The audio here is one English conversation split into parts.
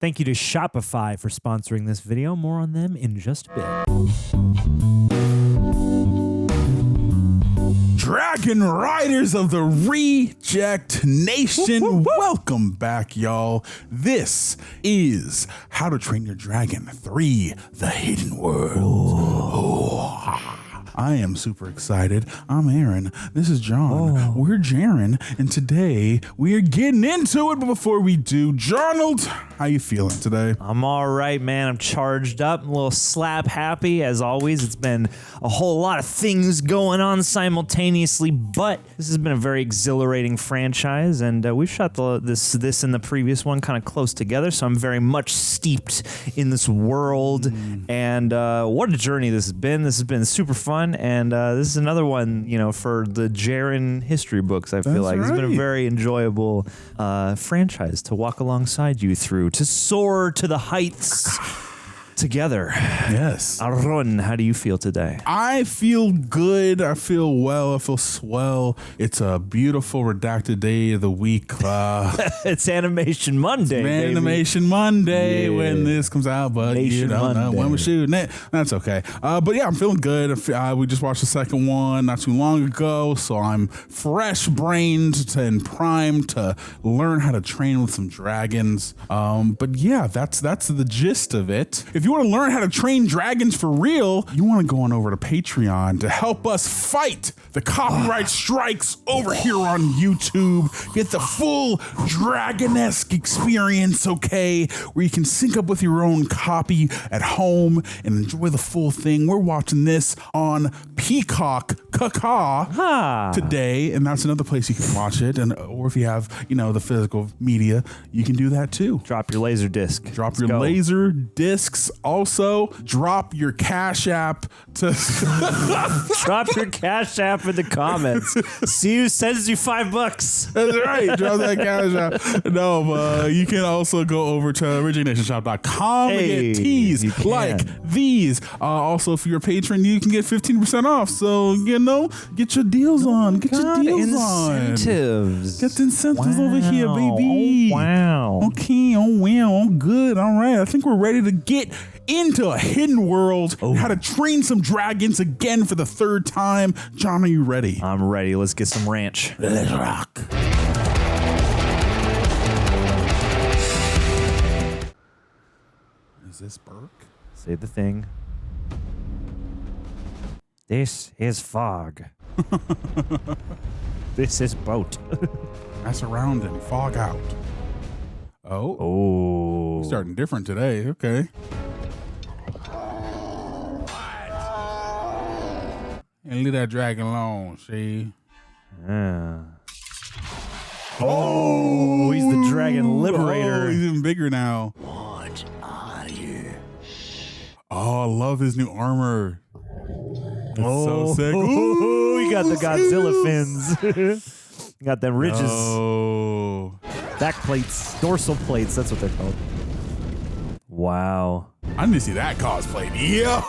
Thank you to Shopify for sponsoring this video. More on them in just a bit. Dragon Riders of the Reject Nation, welcome back, y'all. This is How to Train Your Dragon 3, The Hidden World. I am super excited. I'm Aaron. This is John. We're Jaren, and today we are getting into it. But before we do, Jonald, how you feeling today? I'm all right, man. I'm charged up. I'm a little slap happy. As always, it's been a whole lot of things going on simultaneously, but this has been a very exhilarating franchise, and we've shot this and the previous one kind of close together, so I'm very much steeped in this world, and what a journey this has been. This has been super fun, and this is another one, you know, for the Jaren history books, I feel like. Right. It's been a very enjoyable franchise to walk alongside you through, to soar to the heights together. Yes. Aaron, how do you feel today? I feel good. I feel well. I feel swell. It's a beautiful redacted day of the week. It's Animation Monday. It's Animation Monday when this comes out, but you don't know when we're shooting it. That's okay. But yeah, I'm feeling good. We just watched the second one not too long ago, so I'm fresh-brained and primed to learn how to train with some dragons. But yeah, that's the gist of it. If you want to learn how to train dragons for real, you want to go on over to Patreon to help us fight the copyright strikes over here on YouTube. Get the full Dragon-esque experience, okay? Where you can sync up with your own copy at home and enjoy the full thing. We're watching this on Peacock today, and that's another place you can watch it. Or if you have, you know, the physical media, you can do that too. Drop your laser disc. Drop your laser discs. Also, drop your Cash App to drop your Cash App in the comments. See who sends you $5. That's right. Drop that Cash App. No, you can also go over to originationshop.com and get teas like these. Also, if you're a patron, you can get 15% off. So, you know, get your deals on. Get your deals on. Incentives. Get the incentives over here, baby. Oh, wow. Okay. Oh, wow. Oh, good. All right. I think we're ready to get into a hidden world. How to train some dragons again for the third time. John, are you ready? I'm ready. Let's get some ranch. Let's rock. Is this Berk? Say the thing. This is fog. This is boat. That's around and fog out. Oh. We're starting different today. Okay. And leave that dragon alone, see? Yeah. Oh, he's the dragon liberator. Oh, he's even bigger now. What are you? Oh, I love his new armor. It's so sick. Ooh, he got the Godzilla fins. Got them ridges. Oh. Back plates, dorsal plates, that's what they're called. Wow. I need to see that cosplay. Yo!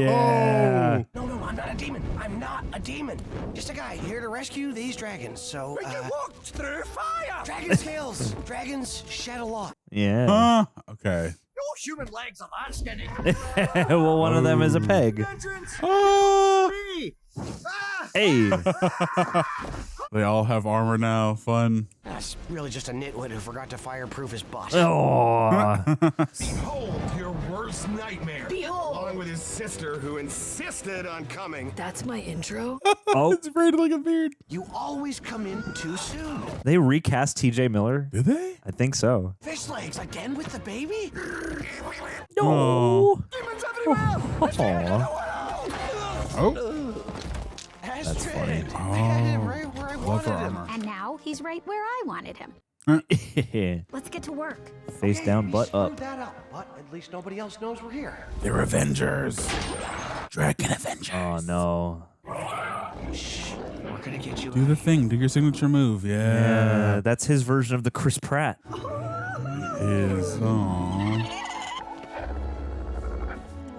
Yeah. No, I'm not a demon. I'm not a demon. Just a guy here to rescue these dragons. So, we can walk through fire. Dragon scales. Dragons shed a lot. Yeah. Okay. No human legs are that skinny. Well, one of them is a peg. Hey. They all have armor now. Fun. That's really just a nitwit who forgot to fireproof his bus. Oh. Behold your worst nightmare. Behold. Along with his sister who insisted on coming. That's my intro? Oh. It's afraid like a beard. You always come in too soon. They recast TJ Miller? Did they? I think so. Fishlegs again with the baby? No. Demons everywhere. Oh. That's funny. Right where I Love her wanted him. armor. And now he's right where I wanted him. Let's get to work. Face down, butt screwed up. that up, but at least nobody else knows we're here. They're Avengers. Dragon Avengers. Oh, no. Shh, we're gonna get you. Do the thing. Do your signature move. Yeah. That's his version of the Chris Pratt. Is.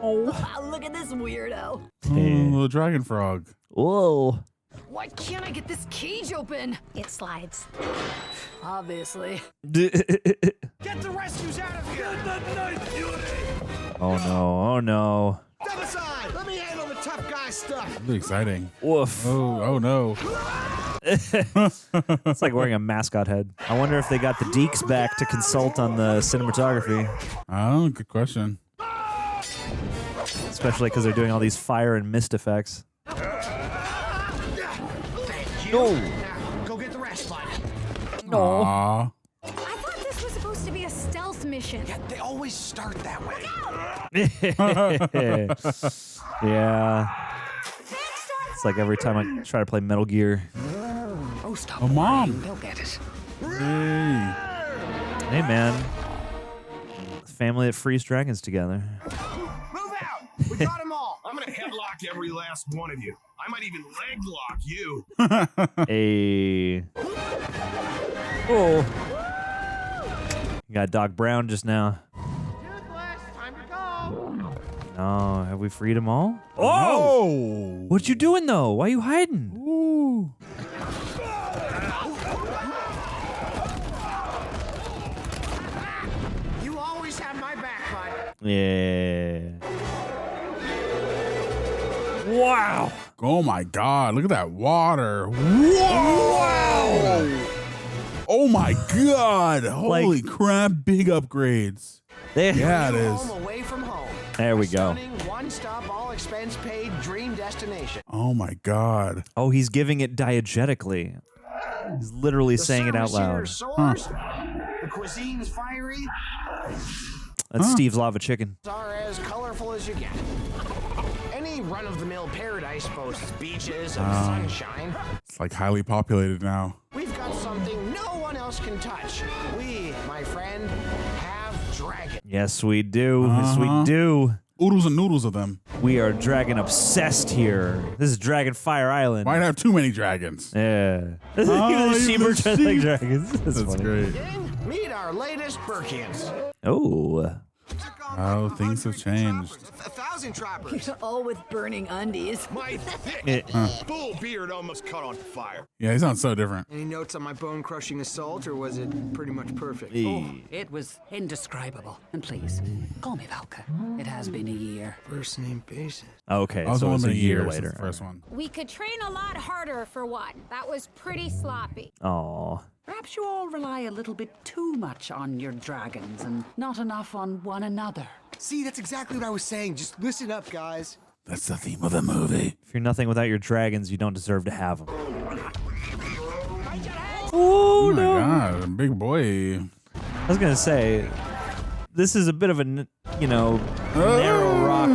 Oh, look at this weirdo. Little dragon frog. Whoa. Why can't I get this cage open? It slides. Obviously. Get the rescues out of here! Oh no, oh no. Step aside! Let me handle the tough guy stuff! Really exciting. Woof. Oh no. It's like wearing a mascot head. I wonder if they got the Deeks back to consult on the cinematography. Oh, good question. Especially because they're doing all these fire and mist effects. Thank you. No. Now, go get the rest, bud. Aww. I thought this was supposed to be a stealth mission. Yeah, they always start that way. Yeah. It's like every time I try to play Metal Gear. Oh, stop. Oh, Mom. They'll get it. Hey. Hey, man. Family that frees dragons together. Move out! We got them all! I'm gonna headlock every last one of you. I might even leg lock you. Hey. Oh. You got Doc Brown just now. Toothless, time to go! No, have we freed them all? Oh. What you doing though? Why you hiding? Ooh. You always have my back, bud. Yeah. Wow. Oh my God! Look at that water! Wow! Oh my God! Holy crap! Big upgrades. There, Yeah, it New is. home away from home. there we go. Stunning, one-stop, all-expense-paid dream destination. Oh my God! Oh, he's giving it diegetically. He's literally saying it out loud. Soars, the cuisine's fiery, That's Steve's lava chicken. are as colorful as you get. Any run-of-the-mill paradise boasts beaches and sunshine. It's like highly populated now. We've got something no one else can touch. We, my friend, have dragons. Yes, we do. Yes, we do. Oodles and noodles of them. We are dragon obsessed here. This is Dragon Fire Island. Might have too many dragons. Yeah. Even Oh, the sheep even are the just like sheep. dragons. That's funny. great. Gang, meet our latest Burkians. Oh. Oh, things have changed. 1,000 trappers. All with burning undies. My thick, full beard almost caught on fire. Yeah, he sounds so different. Any notes on my bone-crushing assault, or was it pretty much perfect? It was indescribable. And please, call me Valka. It has been a year. First name basis. Okay, I was so only it's a been year since later. the first one. We could train a lot harder for one. That was pretty sloppy. Aw. Perhaps you all rely a little bit too much on your dragons and not enough on one another. See, that's exactly what I was saying. Just listen up, guys. That's the theme of the movie. If you're nothing without your dragons, you don't deserve to have them. Oh my God, big boy. I was gonna say, this is a bit of a, narrow rock.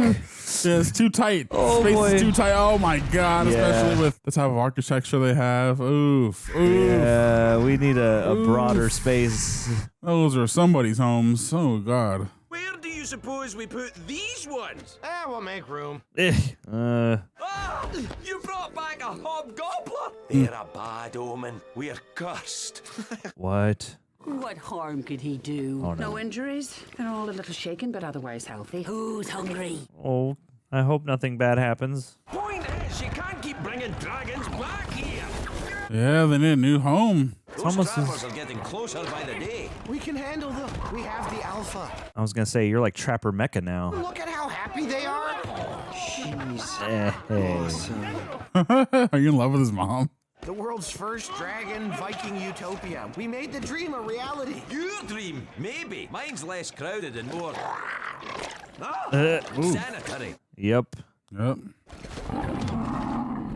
Yeah, it's too tight. Oh, Space boy. is too tight. Oh my God, Yeah. especially with the type of architecture they have. Oof. Oof. Yeah, we need a broader space. Those are somebody's homes. Oh God. Where do you suppose we put these ones? We'll make room. Ah! You brought back a hobgoblin! They're a bad omen. We're cursed. What? What harm could he do? Oh, no. No injuries? They're all a little shaken, but otherwise healthy. Who's hungry? Oh, I hope nothing bad happens. Point is, you can't keep bringing dragons back here. Yeah, they need a new home. Those almost trappers are getting closer by the day. We can handle them. We have the alpha. I was gonna say, you're like Trapper Mecca now. Look at how happy they are. Jeez. Hey. Are you in love with his mom? The world's first dragon Viking utopia. We made the dream a reality. Your dream, maybe. Mine's less crowded and more Ooh. sanitary. Yep. Yep.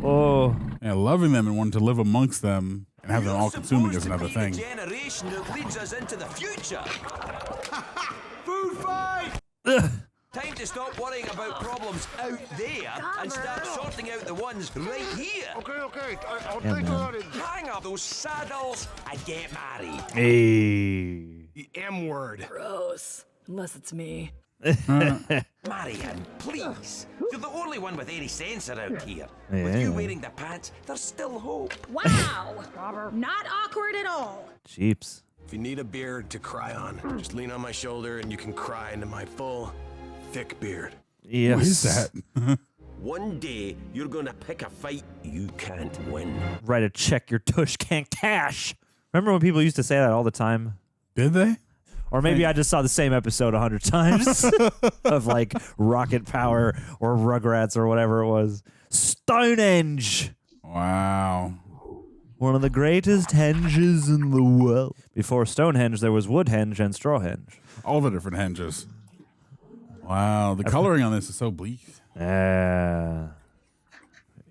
Oh. Yeah, loving them and wanting to live amongst them and have them You're all consuming supposed is to another be thing. the generation that leads us into the future. Food fight! Time to stop worrying about problems out there and start sorting out the ones right here. Okay. I'll Yeah, think man. about it. Hang up those saddles and get married. Hey. The M word. Gross. Unless it's me. Marianne, please. You're the only one with any sense around here. Yeah. With you wearing the pants, there's still hope. Wow. Not awkward at all. Jeeps. If you need a beard to cry on, just lean on my shoulder and you can cry into my full, thick beard. Yes. What is that? One day, you're gonna pick a fight you can't win. Write a check your tush can't cash. Remember when people used to say that all the time? Did they? Or maybe I just saw the same episode 100 times of like Rocket Power or Rugrats or whatever it was. Stonehenge. Wow. One of the greatest henges in the world. Before Stonehenge, there was Woodhenge and Strawhenge. All the different henges. Wow. The coloring on this is so bleak. Yeah.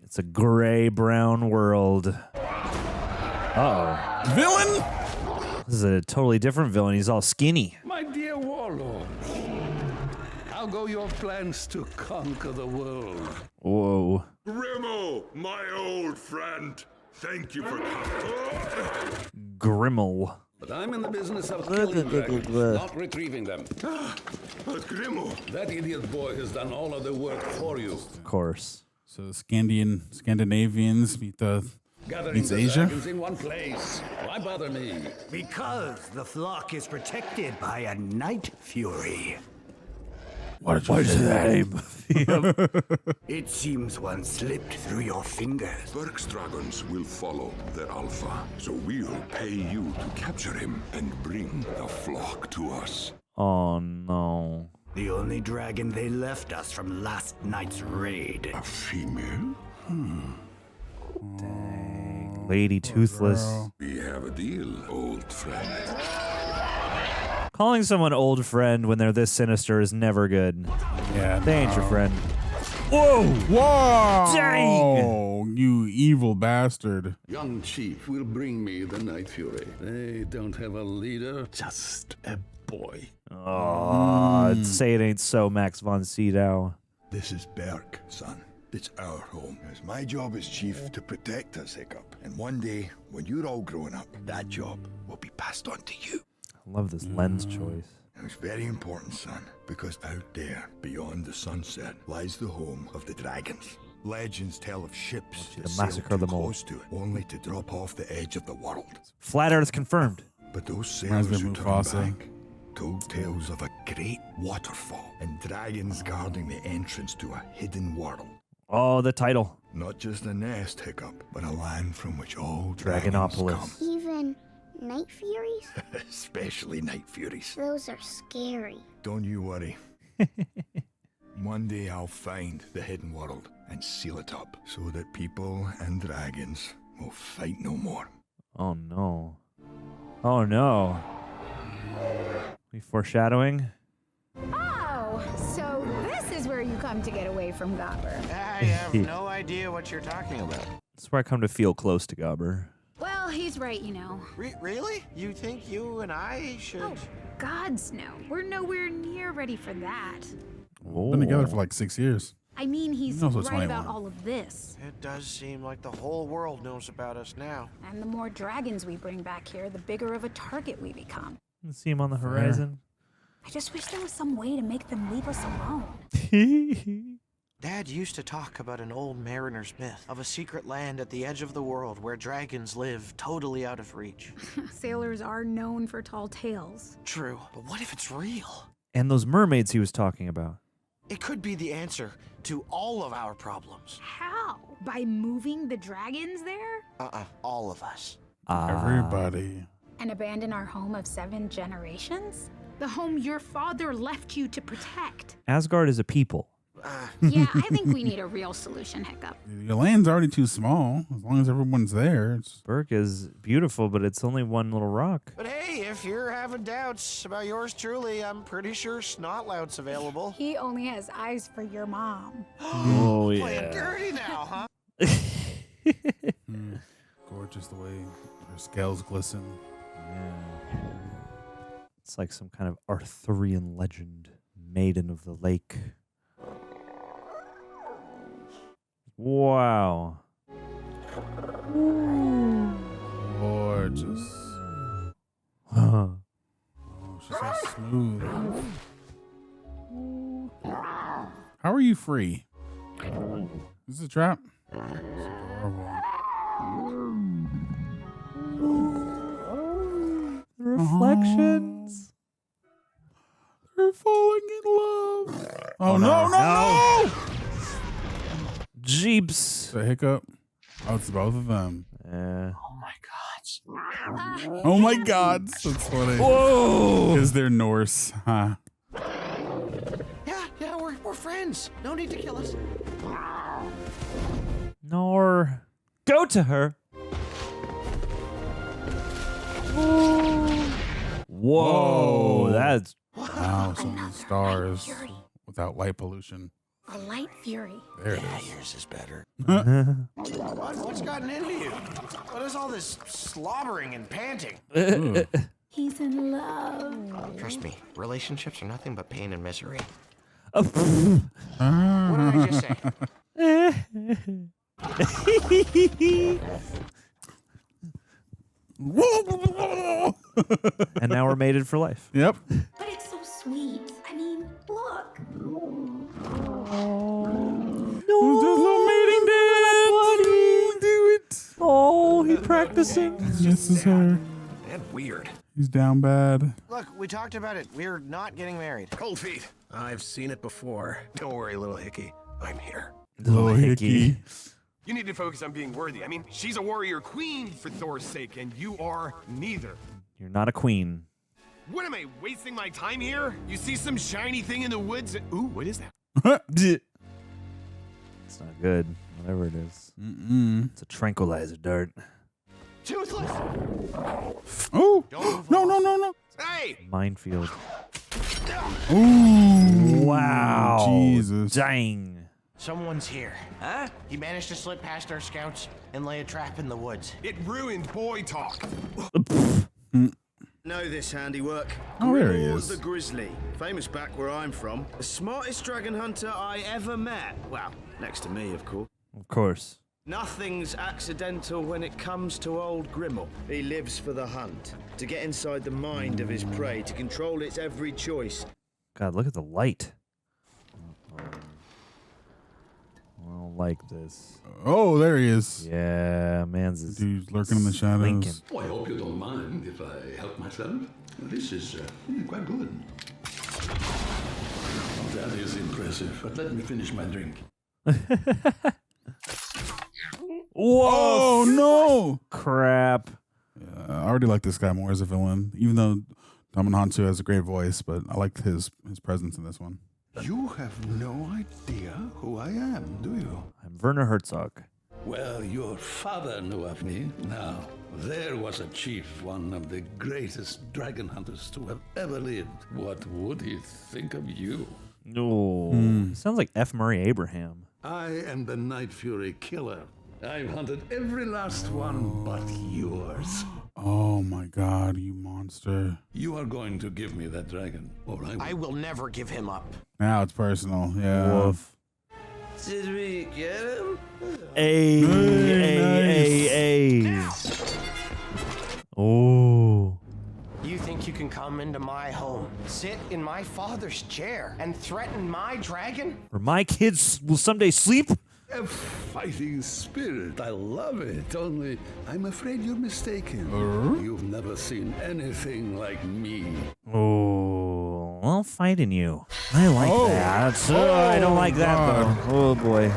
It's a gray-brown world. Uh-oh. Villain? This is a totally different villain. He's all skinny. My dear warlord, how go your plans to conquer the world? Whoa. Grimmel, my old friend. Thank you for coming. Grimmel. But I'm in the business of killing dragons, not retrieving them. But Grimmel. That idiot boy has done all of the work for you. Of course. So Scandinavians meet the Gathering meets the Asia. dragons in one place. Why bother me? Because the flock is protected by a night fury. What is that? It seems one slipped through your fingers. Berk's dragons will follow their alpha, so we'll pay you to capture him and bring the flock to us. Oh, no. The only dragon they left us from last night's raid. A female? Dang. Lady Toothless. We have a deal, old friend. Calling someone old friend when they're this sinister is never good. Yeah. They ain't your friend. Whoa! Whoa! Dang! You evil bastard. Young chief will bring me the Night Fury. They don't have a leader, just a boy. Oh, say it ain't so, Max von Sydow. This is Berk, son. It's our home. It's my job as chief to protect us, Hiccup. And one day, when you're all grown up, that job will be passed on to you. I love this lens choice. It's very important, son, because out there, beyond the sunset, lies the home of the dragons. Legends tell of ships that sail massacre too them all. close to it, only to drop off the edge of the world. Flat Earth confirmed. But those Reminds me sailors of who turned Mufasa. back told tales of a great waterfall and dragons guarding the entrance to a hidden world. Oh, the title. Not just a nest, Hiccup, but a land from which all dragons Dragonopolis. come. Even night furies? Especially night furies. Those are scary. Don't you worry. One day I'll find the hidden world and seal it up so that people and dragons will fight no more. Oh, no. Oh, no. We foreshadowing? Oh, so this is where you come to get away from Gobber. I have no idea what you're talking about. That's where I come to feel close to Gobber. Well, he's right, you know. Really? You think you and I should... Oh, gods no. We're nowhere near ready for that. Been together for like 6 years. I mean, he's knows what's right about 21. all of this. It does seem like the whole world knows about us now. And the more dragons we bring back here, the bigger of a target we become. See him on the horizon. I just wish there was some way to make them leave us alone. Dad used to talk about an old mariner's myth of a secret land at the edge of the world where dragons live totally out of reach. Sailors are known for tall tales. True, but what if it's real? And those mermaids he was talking about. It could be the answer to all of our problems. How? By moving the dragons there? All of us. Everybody. And abandon our home of 7 generations? The home your father left you to protect. Asgard is a people. Yeah, I think we need a real solution, Hiccup. Your land's already too small. As long as everyone's there. Berk is beautiful, but it's only one little rock. But hey, if you're having doubts about yours truly, I'm pretty sure Snotlout's available. He only has eyes for your mom. Oh, Playing dirty now, huh? Gorgeous the way her scales glisten. Yeah. It's like some kind of Arthurian legend. Maiden of the lake. Wow. Gorgeous. Huh. Oh, she's so smooth. How are you free? Is this a trap? Reflections. They're falling in love. Oh, no. jeeps. The Hiccup. Oh, it's both of them. Yeah. Oh my God. Oh my God. That's funny. Whoa. Is there Norse? Huh? Yeah, we're friends. No need to kill us. Nor. Go to her. Whoa. That's. Wow, so many stars without light pollution. A light fury. There it Yeah, is. yours is better. What's gotten into you? What is all this slobbering and panting? He's in love. Trust me, relationships are nothing but pain and misery. Oh. What did I just say? And now we're mated for life. Yep. But it's so sweet. I mean, look. Who's this little mating dance? Do it. Oh, he's practicing. This is her. And weird. He's down bad. Look, we talked about it. We're not getting married. Cold feet. I've seen it before. Don't worry, little Hickey. I'm here. Little Hickey. You need to focus on being worthy. I mean, she's a warrior queen for Thor's sake, and you are neither. You're not a queen. What am I, wasting my time here? You see some shiny thing in the woods? Ooh, what is that? It's not good. Whatever it is. It's a tranquilizer dart. Toothless. Oh, no. Hey! Minefield. Ooh. Wow. Jesus. Dang. Someone's here. Huh? He managed to slip past our scouts and lay a trap in the woods. It ruined boy talk. Know this handiwork. Oh, there he Grimmel is. the Grizzly, famous back where I'm from. The smartest dragon hunter I ever met. Well, next to me, of course. Of course. Nothing's accidental when it comes to old Grimmel. He lives for the hunt, to get inside the mind of his prey, to control its every choice. God, look at the light. I don't like this. Oh, there he is. Yeah, man's Dude's lurking in the shadows. Lincoln. Oh, I hope you don't mind if I help myself. This is quite good. That is impressive, but let me finish my drink. Whoa, no. Crap. I already like this guy more as a villain, even though Daman Hantu has a great voice, but I like his presence in this one. You have no idea who I am, do you? I'm Werner Herzog. Well, your father knew of me. Now, there was a chief, one of the greatest dragon hunters to have ever lived. What would he think of you? No. Sounds like F. Murray Abraham. I am the Night Fury killer. I've hunted every last one but yours. Oh my God, you monster. You are going to give me that dragon, or I will never give him up. Now it's personal, yeah. Woof. Did we get him? Hey. Oh. You think you can come into my home, sit in my father's chair, and threaten my dragon? Where my kids will someday sleep? A fighting spirit. I love it. Only I'm afraid you're mistaken. You've never seen anything like me. Oh, well, fighting you. I like that. I don't like that, though. Oh, boy.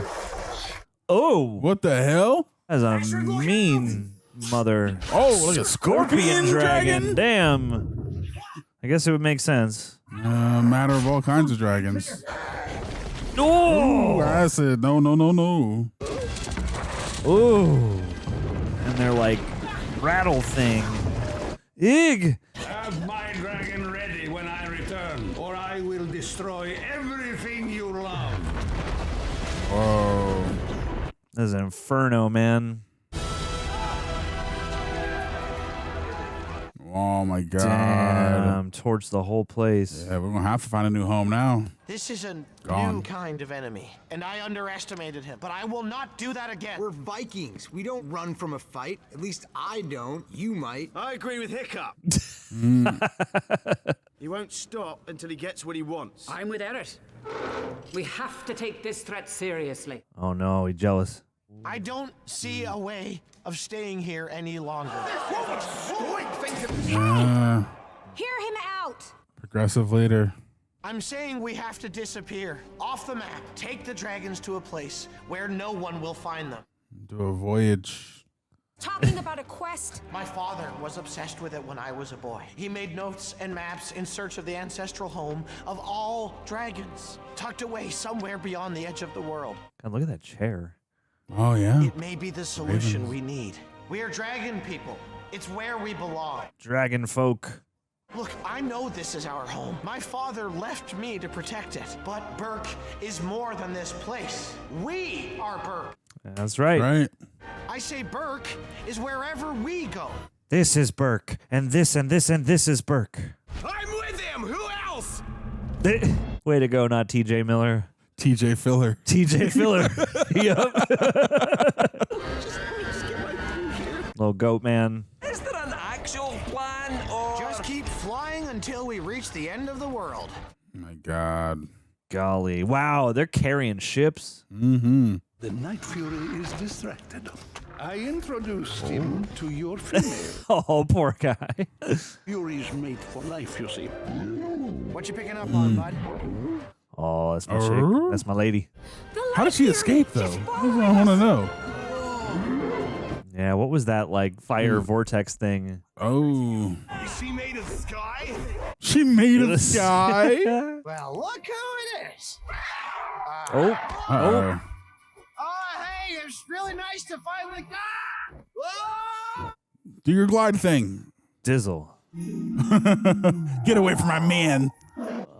Oh. What the hell? That's a mean mother. Oh, look at Scorpion dragon. Damn. I guess it would make sense. Matter of all kinds of dragons. No. Ooh, I said no. Ooh. And they're like rattle thing. Ig. Have my dragon ready when I return, or I will destroy everything you love. Whoa. This is an inferno, man. Oh my God. Damn, torch the whole place. Yeah, we're gonna have to find a new home now. This is a Gone. new kind of enemy, and I underestimated him, but I will not do that again. We're Vikings. We don't run from a fight. At least I don't. You might. I agree with Hiccup. He won't stop until he gets what he wants. I'm with Eric. We have to take this threat seriously. Oh no, he's jealous. I don't see a way of staying here any longer. Yeah. Hear him out. Progressive leader. I'm saying we have to disappear. Off the map. Take the dragons to a place where no one will find them. Do a voyage. Talking about a quest. My father was obsessed with it when I was a boy. He made notes and maps in search of the ancestral home of all dragons, tucked away somewhere beyond the edge of the world. God, look at that chair. Oh, yeah. It may be the solution we need. We are dragon people. It's where we belong. Dragon folk. Look, I know this is our home. My father left me to protect it. But Berk is more than this place. We are Berk. That's right. Right. I say Berk is wherever we go. This is Berk, and this and this and this is Berk. I'm with him. Who else? Way to go, not TJ Miller. TJ Filler. TJ Filler. Yep. Little goat man. Is there an actual plan, or just keep flying until we reach the end of the world? Oh my God. Golly. Wow, they're carrying ships. Mm-hmm. The Night Fury is distracted. I introduced him to your female. Oh, poor guy. Fury's made for life, you see. What you picking up on, bud? Oh, that's my chick. That's my lady. How did she escape, though? That's what I want to know. Yeah, what was that, like, fire vortex thing? Oh. Is she made of sky? She made of sky? Well, look who it is. Oh. Uh-oh. Oh, hey, it's really nice to finally... Whoa! Do your glide thing. Dizzle. Get away from my man.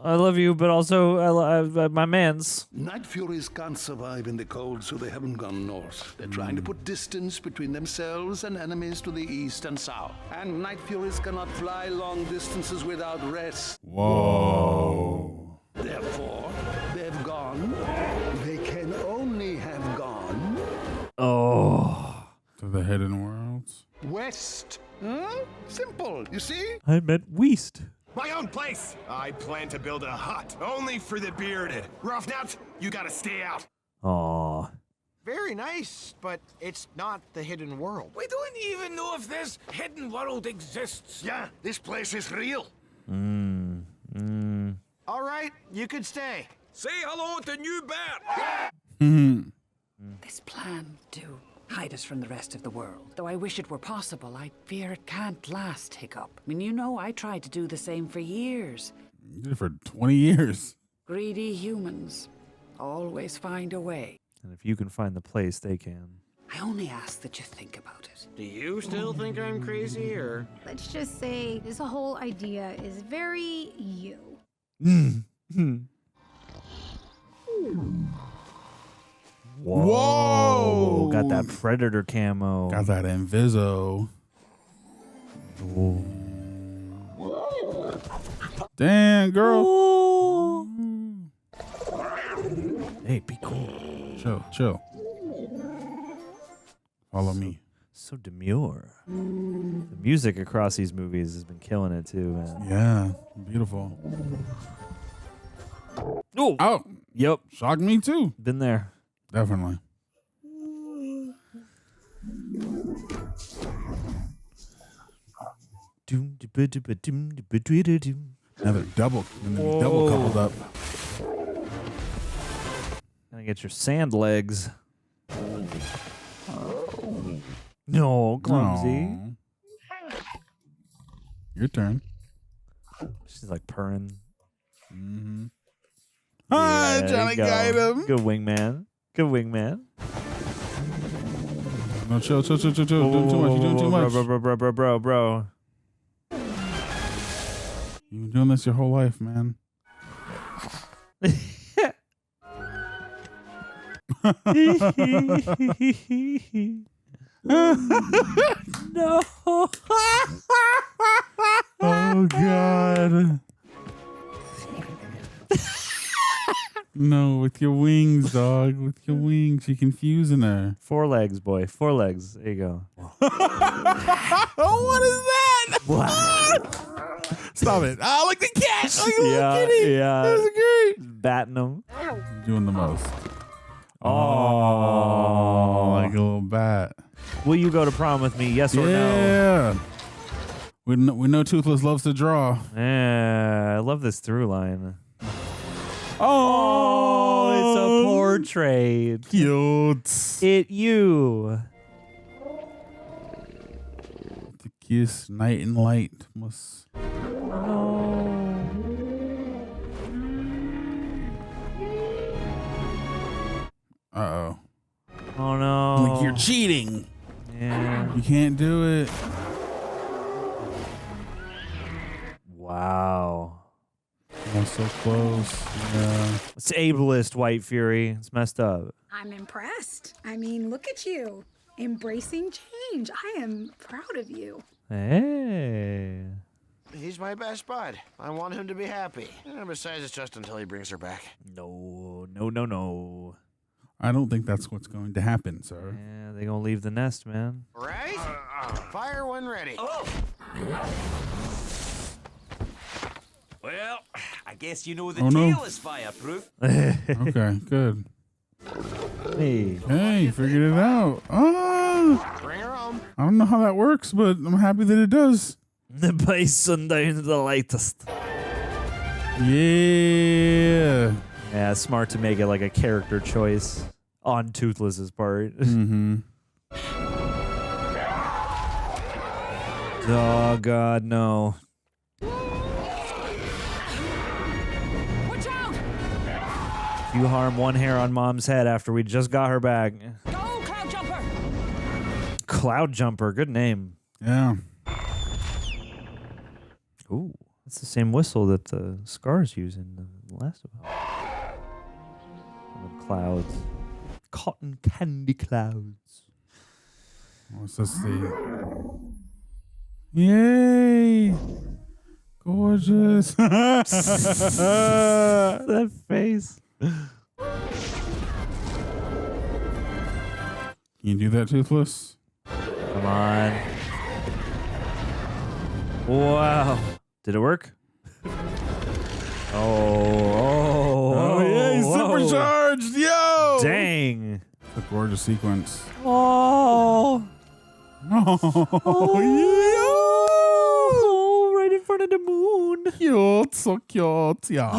I love you, but also I love my mans. Night Furies can't survive in the cold, so they haven't gone north. They're trying to put distance between themselves and enemies to the east and south. And Night Furies cannot fly long distances without rest. Whoa. Therefore, they've gone. They can only have gone. Oh. To the hidden worlds. West. Huh? Simple, you see? I meant Weast. My own place. I plan to build a hut only for the bearded. Ruffnut, you gotta stay out. Aw. Very nice, but it's not the hidden world. We don't even know if this hidden world exists. Yeah, this place is real. All right, you could stay. Say hello to New Bert. This plan to hide us from the rest of the world. Though I wish it were possible, I fear it can't last, Hiccup. I mean, you know, I tried to do the same for years. You did it for 20 years. Greedy humans always find a way. And if you can find the place, they can. I only ask that you think about it. Do you still think I'm crazy, or? Let's just say this whole idea is very you. Whoa. Got that predator camo. Got that Inviso. Whoa. Damn, girl. Hey, be cool. Chill. Follow me. So demure. The music across these movies has been killing it too, man. Yeah, beautiful. Oh. Yep. Shocked me too. Been there. Definitely. Another double coupled up. Gotta get your sand legs. No, clumsy. No. Your turn. She's like purring. Mm-hmm. Yeah, Johnny there you got go. him. Good wingman. Good wingman. No, chill. Doing too much. You're doing too much. Bro. You've been doing this your whole life, man. No. Oh, God. No, with your wings, dog. With your wings. You're confusing her. 4 legs, boy. 4 legs. There you go. What is that? What? Stop it. Oh, like the cat. Like a little kitty. Yeah. That's great. Batting them. Doing the most. Oh, like a little bat. Will you go to prom with me? Yes or no? Yeah. We know Toothless loves to draw. Yeah, I love this through line. Oh, it's a portrait. Cute. It you. The kiss, night and light must. Uh-oh. Oh no. Like you're cheating. Yeah. You can't do it. Wow. That's so close. Yeah. It's ableist, White Fury. It's messed up. I'm impressed. I mean, look at you. Embracing change. I am proud of you. Hey. He's my best bud. I want him to be happy. And besides, it's just until he brings her back. No, no, no, no. I don't think that's what's going to happen, sir. Yeah, they gonna leave the nest, man. Right? Fire when ready. Oh! Well, I guess you know the tail is fireproof. Okay, good. Hey. Hey, you figured it out. Oh! Bring her home. I don't know how that works, but I'm happy that it does. The bison down to the latest. Yeah. Yeah, it's smart to make it like a character choice on Toothless's part. Mm-hmm. Oh, God, no. Watch out! You harm one hair on Mom's head after we just got her back. Go, Cloud Jumper! Cloud Jumper, good name. Yeah. Ooh, that's the same whistle that the Scars use in The Last of Us. The clouds. Cotton candy clouds. What's this? Yay! Gorgeous. That face. Can you do that, Toothless? Come on. Wow. Did it work? Oh, yeah, he's supercharged, yo! Dang. A gorgeous sequence. Oh. Oh, right in front of the moon. Cute, so cute, yeah.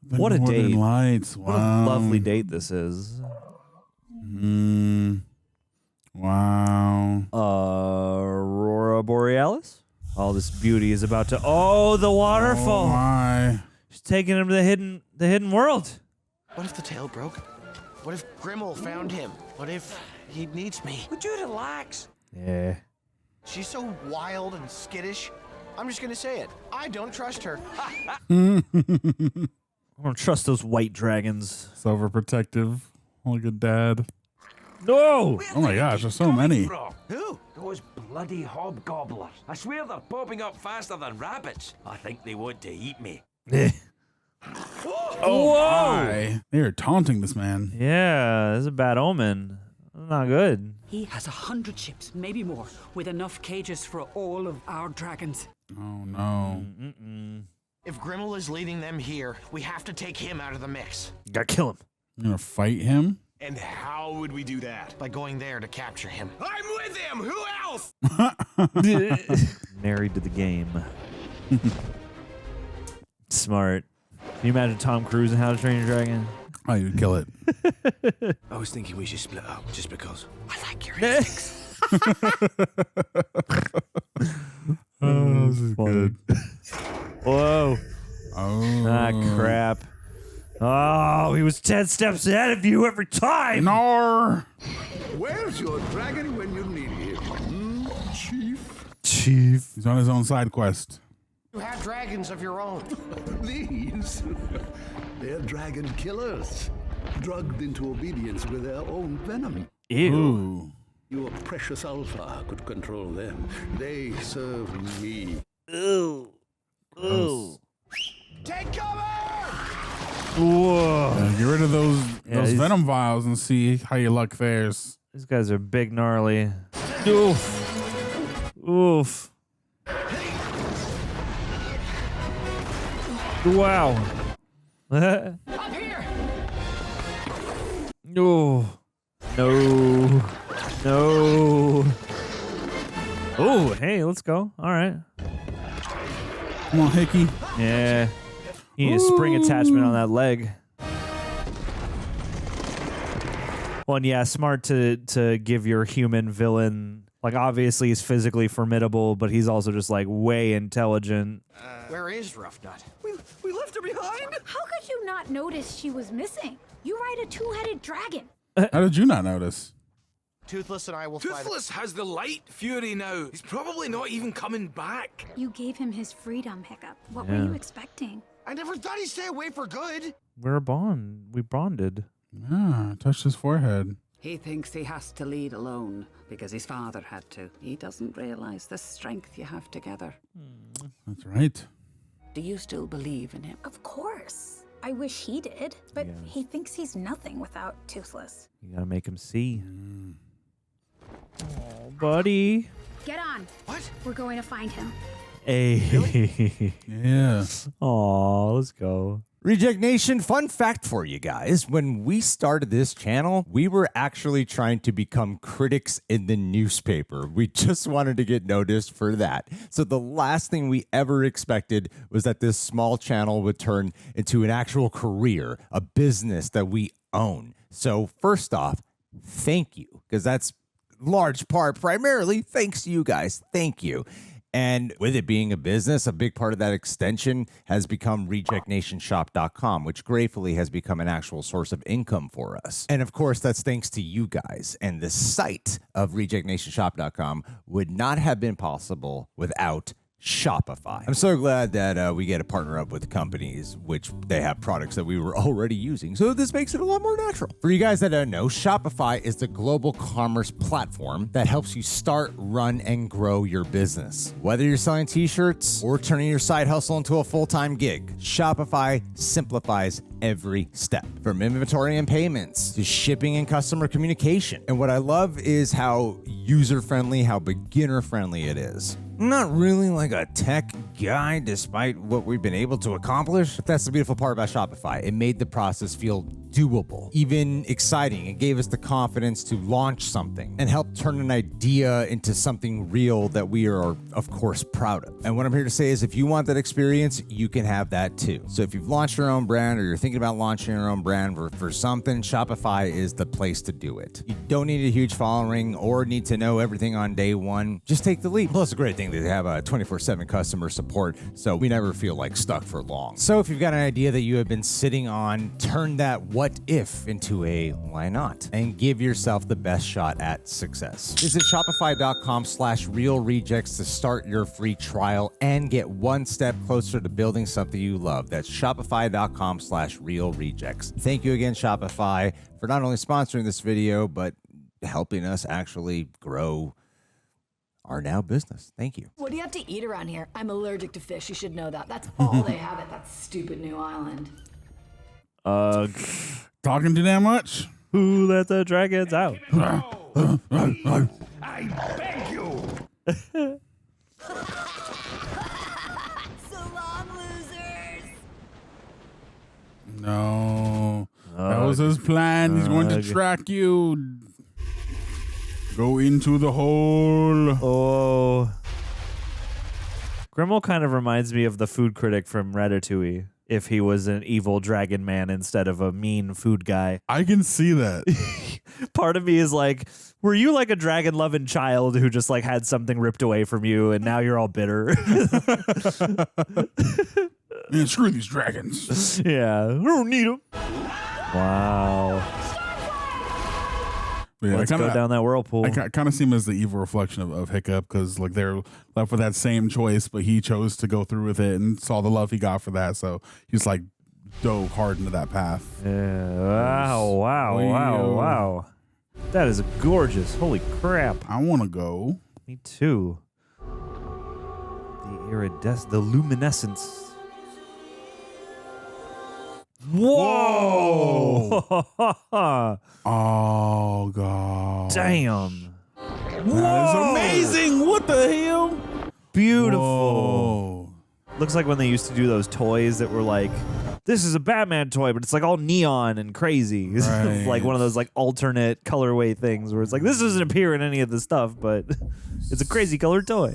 What a Northern date. Lights, What a wow. lovely date this is. Wow. Aurora Borealis? All this beauty is about to... Oh, the waterfall. Oh, my. She's taking him to the hidden world. What if the tail broke? What if Grimmel found him? What if he needs me? Would you relax? Yeah. She's so wild and skittish. I'm just gonna say it. I don't trust her. I don't trust those white dragons. It's overprotective. Like a dad. No! Oh my gosh, there's so many. Who? Those bloody hobgobblers. I swear they're popping up faster than rabbits. I think they want to eat me. Oh, my. They are taunting this man. Yeah, this is a bad omen. Not good. He has 100 ships, maybe more, with enough cages for all of our dragons. Oh, no. If Grimmel is leading them here, we have to take him out of the mix. Gotta kill him. You're gonna fight him? And how would we do that? By going there to capture him. I'm with him! Who else? Married to the game. Smart. Can you imagine Tom Cruise in How to Train Your Dragon? Oh, you'd kill it. I was thinking we should split up, just because. I like your instincts. Oh, this is good. Whoa. Oh. Ah, crap. Oh, he was 10 steps ahead of you every time. Nar. Where's your dragon when you need him? Chief? Chief. He's on his own side quest. You have dragons of your own. These? They're dragon killers, drugged into obedience with their own venom. Ew. Ooh. Your precious alpha could control them. They serve me. Ew. Ew. Take cover! Whoa. Get rid of those Yeah, venom vials and see how your luck fares. These guys are big gnarly. Oof. Oof. Wow. Up here! No. No. No. Oh, hey, let's go. All right. Come on, Hickey. Yeah. You need a spring attachment on that leg. Well, and yeah, smart to give your human villain, like, obviously he's physically formidable, but he's also just, like, way intelligent. Where is Ruffnut? We left her behind? How could you not notice she was missing? You ride a two-headed dragon. How did you not notice? Toothless and I will fly. Toothless has the light fury now. He's probably not even coming back. You gave him his freedom, Hiccup. What Yeah. were you expecting? I never thought he'd stay away for good. We're a bond. We bonded. Ah, touched his forehead. He thinks he has to lead alone because his father had to. He doesn't realize the strength you have together. That's right. Do you still believe in him? Of course. I wish he did, but he thinks he's nothing without Toothless. You gotta make him see. Oh, buddy. Get on. What? We're going to find him. Hey. Yeah. Aw, let's go. Reject Nation, fun fact for you guys. When we started this channel, we were actually trying to become critics in the newspaper. We just wanted to get noticed for that. So the last thing we ever expected was that this small channel would turn into an actual career, a business that we own. So first off, thank you, because that's large part, primarily thanks to you guys. Thank you. And with it being a business, a big part of that extension has become rejectnationshop.com, which gratefully has become an actual source of income for us. And of course, that's thanks to you guys. And the site of rejectnationshop.com would not have been possible without Shopify. I'm so glad that we get to partner up with companies which they have products that we were already using, so this makes it a lot more natural. For you guys that don't know, Shopify is the global commerce platform that helps you start, run, and grow your business. Whether you're selling t-shirts or turning your side hustle into a full-time gig, Shopify simplifies every step, from inventory and payments to shipping and customer communication. And what I love is how user-friendly, how beginner-friendly it is. I'm not really like a tech guy despite what we've been able to accomplish, but that's the beautiful part about Shopify. It made the process feel doable, even exciting. It gave us the confidence to launch something and help turn an idea into something real that we are, of course, proud of. And what I'm here to say is if you want that experience, you can have that too. So if you've launched your own brand or you're thinking about launching your own brand for something, Shopify is the place to do it. You don't need a huge following or need to know everything on day one. Just take the leap. Plus, a great thing, they have a 24/7 customer support, so we never feel like stuck for long. So if you've got an idea that you have been sitting on, turn that what if into a why not, and give yourself the best shot at success. Visit shopify.com/realrejects to start your free trial and get one step closer to building something you love. That's shopify.com/realrejects. Thank you again, Shopify, for not only sponsoring this video, but helping us actually grow our now business. Thank you. What do you have to eat around here? I'm allergic to fish. You should know that. That's all they have at that stupid new island. Talking too damn much? Who let the dragons out? I beg you. So long, losers. No. That was his plan. He's going to track you. Go into the hole. Oh. Grimmel kind of reminds me of the food critic from Ratatouille, if he was an evil dragon man instead of a mean food guy. I can see that. Part of me is like, were you like a dragon-loving child who just like had something ripped away from you and now you're all bitter? Man, screw these dragons. Yeah, I don't need them. Wow. Yeah, Let's go down that whirlpool. I kind of see him as the evil reflection of Hiccup, because like they're left with that same choice, but he chose to go through with it and saw the love he got for that, so he's like dove hard into that path. Yeah. Wow. That is gorgeous. Holy crap. I want to go. Me too. The luminescence. Whoa! Oh, God. Damn. That is amazing. What the hell? Beautiful. Whoa. Looks like when they used to do those toys that were like this is a Batman toy, but it's like all neon and crazy. Right. It's like one of those like alternate colorway things where it's like, this doesn't appear in any of the stuff, but it's a crazy colored toy.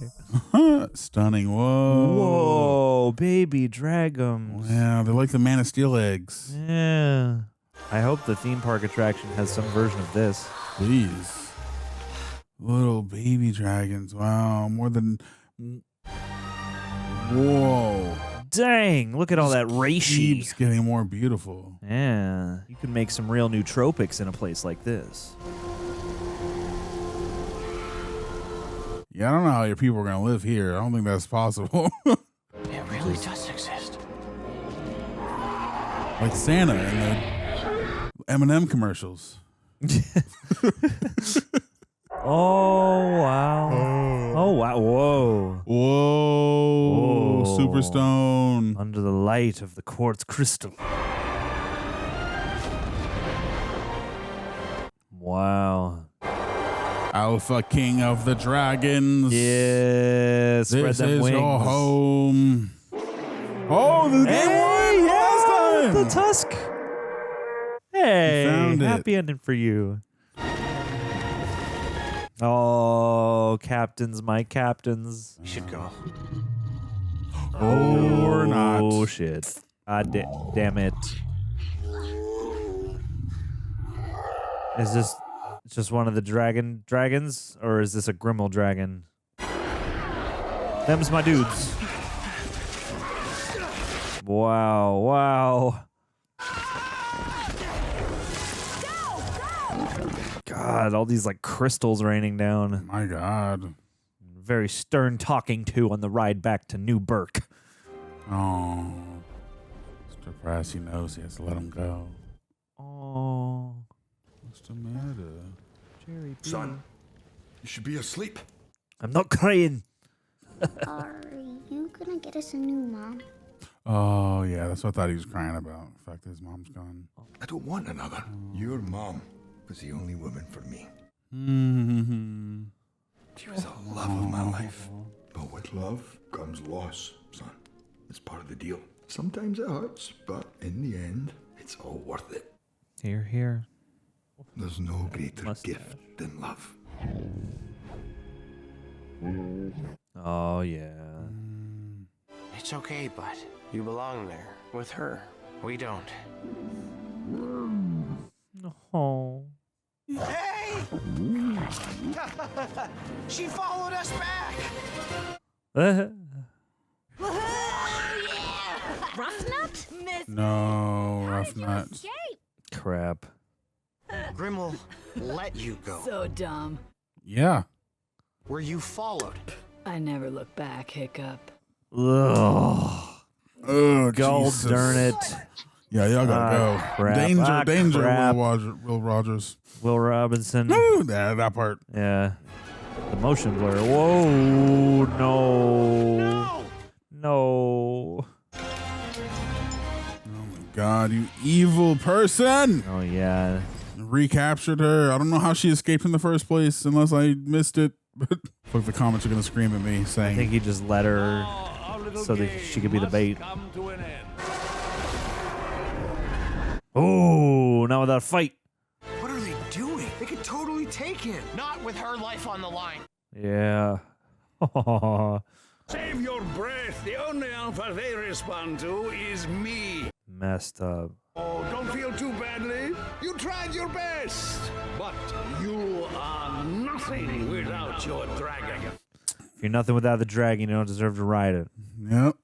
Stunning. Whoa. Whoa, baby dragons. Yeah, they're like the Man of Steel eggs. Yeah. I hope the theme park attraction has some version of this. Please. Little baby dragons. Wow. More than... Whoa. Dang, look at all that reishi. Keeps getting more beautiful. Yeah. You can make some real nootropics in a place like this. Yeah, I don't know how your people are going to live here. I don't think that's possible. It really does exist. Like Santa in the M&M commercials. Oh, wow. Oh, wow. Whoa. Whoa. Whoa. Superstone. Under the light of the quartz crystal. Wow. Alpha King of the Dragons. Yeah. Spread This them is wings. your home. Oh, the game won last time. The tusk. Hey, found it. happy ending for you. Oh, captains, my captains. We should go. Or not. Oh, shit. Damn it. Is this just one of the dragons, or is this a Grimmel dragon? Them's my dudes. Wow, wow. God, all these like crystals raining down. My God. Very stern talking to on the ride back to New Berk. Oh. Mr. Brassy knows he has to let him go. Oh. What's the matter? Jerry B. Son, you should be asleep. I'm not crying. Are you gonna get us a new mom? Oh, yeah, that's what I thought he was crying about. The fact that his mom's gone. I don't want another. Your mom was the only woman for me. Mm-hmm. She was the love of my life. But with love comes loss, son. It's part of the deal. Sometimes it hurts, but in the end, it's all worth it. Here, here. There's no greater gift than love. Oh, yeah. It's okay, bud. You belong there with her. We don't. Oh. Hey! She followed us back! Ruffnut? No, Ruffnut. Crap. Grimmel let you go. So dumb. Yeah. Were you followed? I never look back, Hiccup. Ugh. Oh, God Jesus. darn it. Yeah, y'all gotta go. Crap. Danger, Crap. Will Rogers. Will Robinson. Ooh, that part. Yeah. The motion blur. Whoa, no. No. Oh my God, you evil person! Oh, yeah. Recaptured her. I don't know how she escaped in the first place, unless I missed it. But look, the comments are gonna scream at me saying, I think he just let her so that she could be the bait. Oh, now without a fight. What are they doing? They could totally take him. Not with her life on the line. Yeah. Save your breath. The only alpha they respond to is me. Messed up. Oh, don't feel too badly. You tried your best. But you are nothing without your dragon. If you're nothing without the dragon, you don't deserve to ride it. Yep.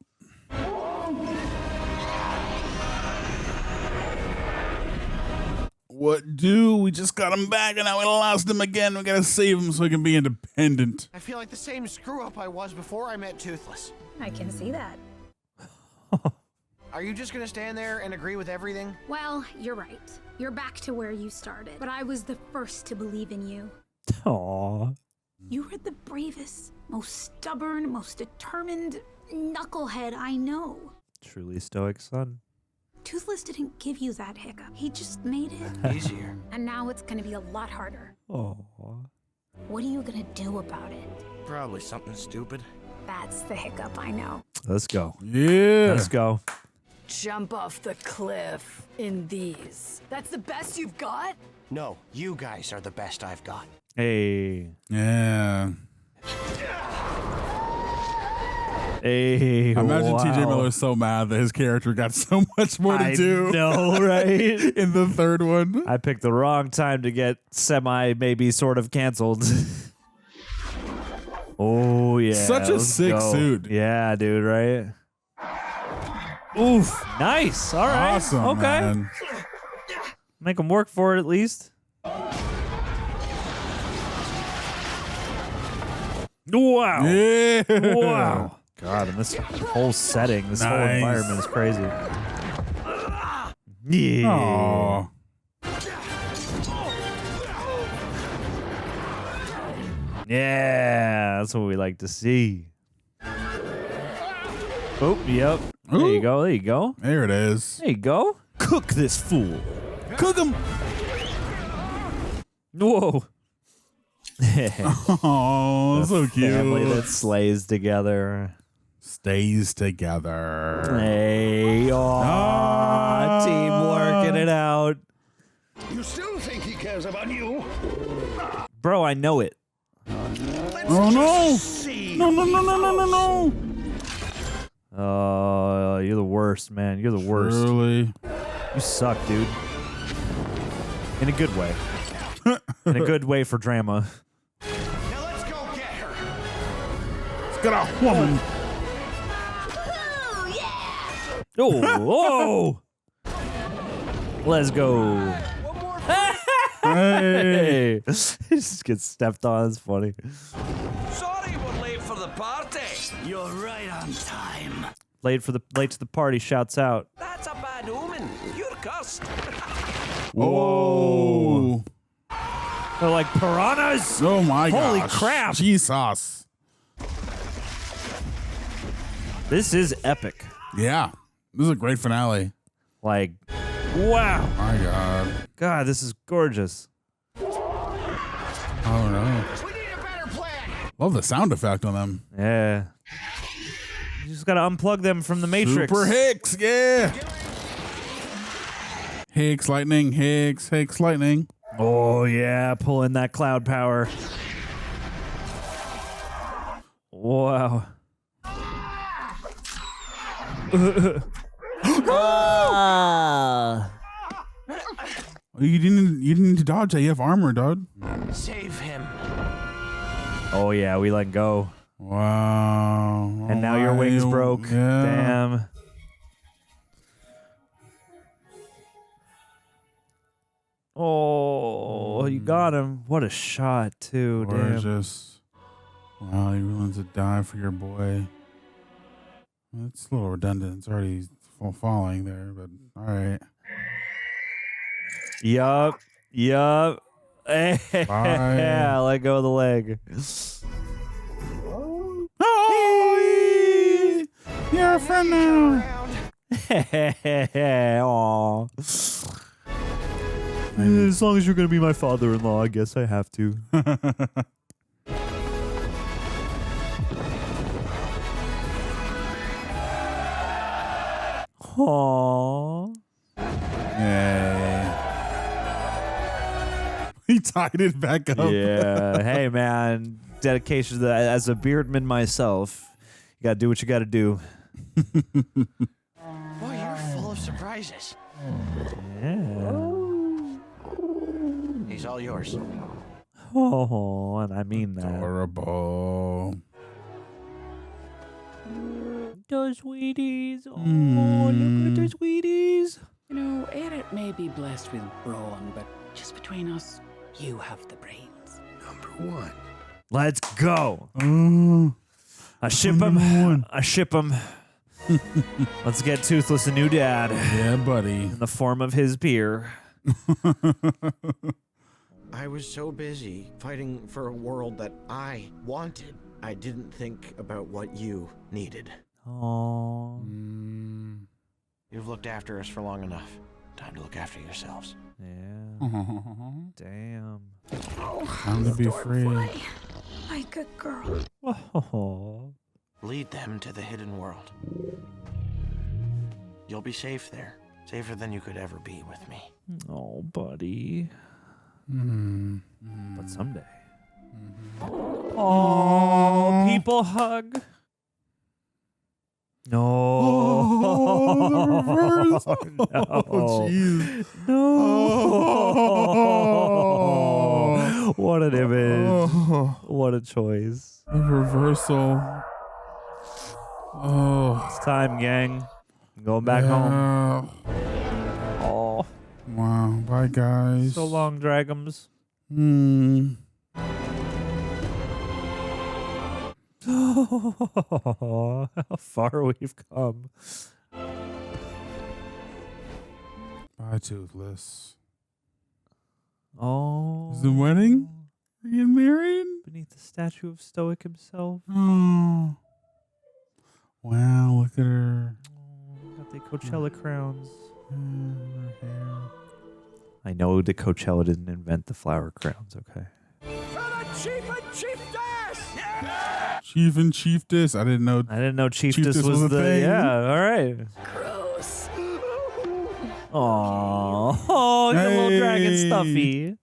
What do? We just got him back and now we lost him again. We gotta save him so he can be independent. I feel like the same screw-up I was before I met Toothless. I can see that. Are you just gonna stand there and agree with everything? Well, you're right. You're back to where you started. But I was the first to believe in you. Aww. You were the bravest, most stubborn, most determined knucklehead I know. Truly stoic son. Toothless didn't give you that hiccup. He just made it easier. And now it's gonna be a lot harder. Aww. What are you gonna do about it? Probably something stupid. That's the hiccup I know. Let's go. Yeah. Let's go. jump off the cliff in these. That's the best you've got? No, you guys are the best I've got. Hey. Yeah. Hey, Imagine wow. TJ Miller so mad that his character got so much more to do. I know, right? In the third one. I picked the wrong time to get maybe sort of canceled. Oh, yeah. Such a sick suit. Yeah, dude, right? Oof. Nice. All right. Awesome, okay. man. Make them work for it at least. Wow. Yeah. Wow. God, and this whole setting, this whole environment is crazy. Yeah. Aww. Yeah, that's what we like to see. Oh, yep. There you go. There you go. There it is. There you go. Cook this fool. Cook him. Whoa. Oh, so cute. Family that slays together. Stays together. Hey, team working it out. You still think he cares about you? Bro, I know it. Oh, no. No, no, no, no, no, no, no. Oh, you're the worst, man. You're the worst. Really? You suck, dude. In a good way. In a good way for drama. Now let's go get her. Let's get a woman. Oh, whoa. Let's go. Hey. He just gets stepped on. It's funny. Sorry we're late for the party. You're right on time. Late to the party, shouts out. That's a bad omen. You're cursed. Whoa. They're like piranhas. Oh my god. Holy crap. Jesus. This is epic. Yeah. This is a great finale. Like, wow. My god. God, this is gorgeous. Oh no. We need a better plan. Love the sound effect on them. Yeah. You just gotta unplug them from the Matrix. Super Hicks, yeah. Hicks lightning, Hicks lightning. Oh yeah, pulling that cloud power. Wow. You didn't need to dodge that. You have armor, dude. Save him. Oh yeah, we let go. Wow. And now your wings broke. Yeah. Damn. Oh, you got him. What a shot, too. Gorgeous. Wow, you're willing to die for your boy. It's a little redundant. It's already falling there, but all right. Yup. Yeah, let go of the leg. Oh, you're a friend now. Aw. As long as you're going to be my father-in-law, I guess I have to. Aww. Yay. He tied it back up. Yeah. Hey, man. Dedication to the, as a beardman myself, you got to do what you got to do. Boy, you're full of surprises. Yeah. He's all yours. Oh, and I mean that. Adorable. The sweeties. Oh, look at the sweeties. You know, Aaron may be blessed with brawn, but just between us, you have the brains. Number one. Let's go. I ship him. I ship him. Let's get Toothless a new dad. Yeah, buddy. In the form of his peer. I was so busy fighting for a world that I wanted, I didn't think about what you needed. Aww. You've looked after us for long enough. Time to look after yourselves. Yeah. Damn. Time to be free. My good girl. Oh. Lead them to the hidden world. You'll be safe there. Safer than you could ever be with me. Oh, buddy. But someday. Oh, people hug. No. Oh, no. Oh, jeez. No. Oh. What an image. What a choice. The reversal. Oh. It's time, gang. I'm going back home. Oh. Wow. Bye, guys. So long, Dragons. Oh, how far we've come. Bye, Toothless. Oh. Is the wedding? Are you getting married? Beneath the statue of Stoic himself. Oh. Wow, look at her. Got the Coachella crowns. Her hair. I know the Coachella didn't invent the flower crowns, okay? Chief and Chieftess! Yeah! Chief and Chieftess. I didn't know Chieftess was a the thing. Yeah, all right. Gross. Oh, your little dragon stuffy.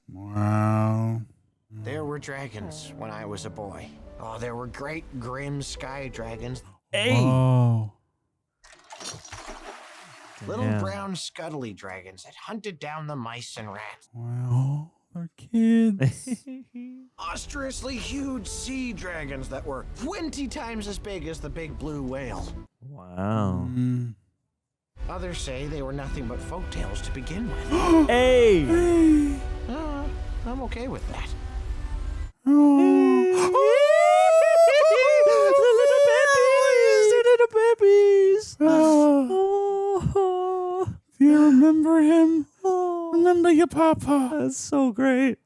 Wow. There were dragons when I was a boy. Oh, there were great grim sky dragons. Hey! Oh. Little Yeah. brown scuttly dragons that hunted down the mice and rats. Wow. They're kids. Monstrously huge sea dragons that were 20 times as big as the big blue whale. Wow. Others say they were nothing but folk tales to begin with. Hey! I'm okay with that. Little babies. Oh. Do you remember him? Oh. Remember your papa? That's so great.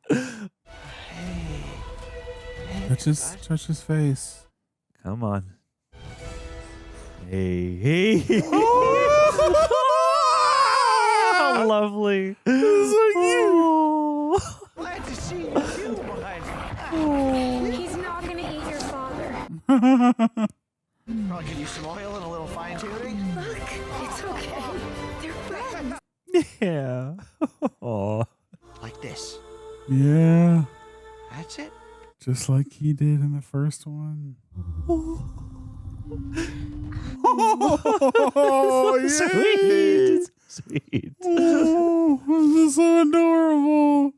Touch his face. Come on. Hey. How lovely. Glad to see you, bud. He's not gonna eat your father. Probably could use some oil and a little fine tuning. Look, it's okay. They're friends. Yeah. Oh. Like this. Yeah. That's it. Just like he did in the first one. Oh, yeah. Sweet. Sweet. Oh, this is so adorable.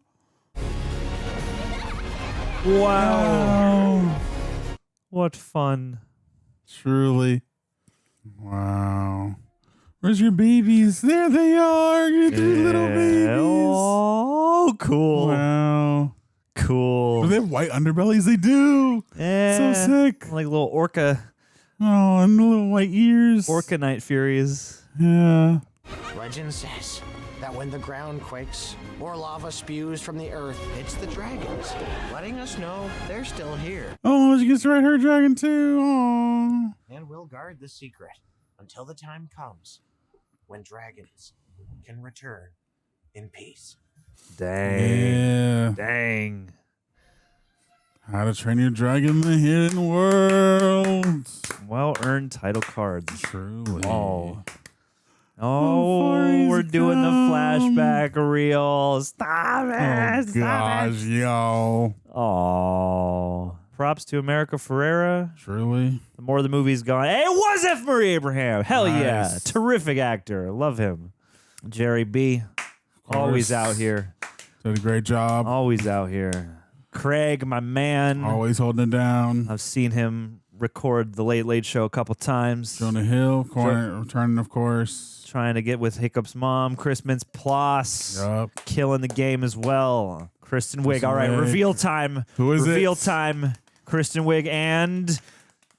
Wow. What fun. Truly. Wow. Where's your babies? There they are. Your three little babies. Oh, cool. Wow. Cool. Do they have white underbellies? They do. So sick. Like little orca. Oh, and the little white ears. Orca night furies. Yeah. Legend says that when the ground quakes or lava spews from the earth, it's the dragons, letting us know they're still here. Oh, she gets to ride her dragon too. Oh. And we'll guard the secret until the time comes when dragons can return in peace. Dang. Yeah. Dang. How to Train Your Dragon in the Hidden World. Well-earned title cards. Truly. Oh, we're doing the flashback reel. Stop it. Oh, gosh, yo. Oh. Props to America Ferrera. Truly. The more the movie's gone. Hey, it was F. Murray Abraham. Hell yeah. Nice. Terrific actor. Love him. Jerry B. Always out here. Did a great job. Always out here. Craig, my man. Always holding it down. I've seen him record The Late Late Show a couple times. Jonah Hill, returning, of course. Trying to get with Hiccup's mom. Chris Mintz-Plasse. Yup. Killing the game as well. Kristen Wiig. All right, reveal time. Who is it? Reveal time. Kristen Wiig and...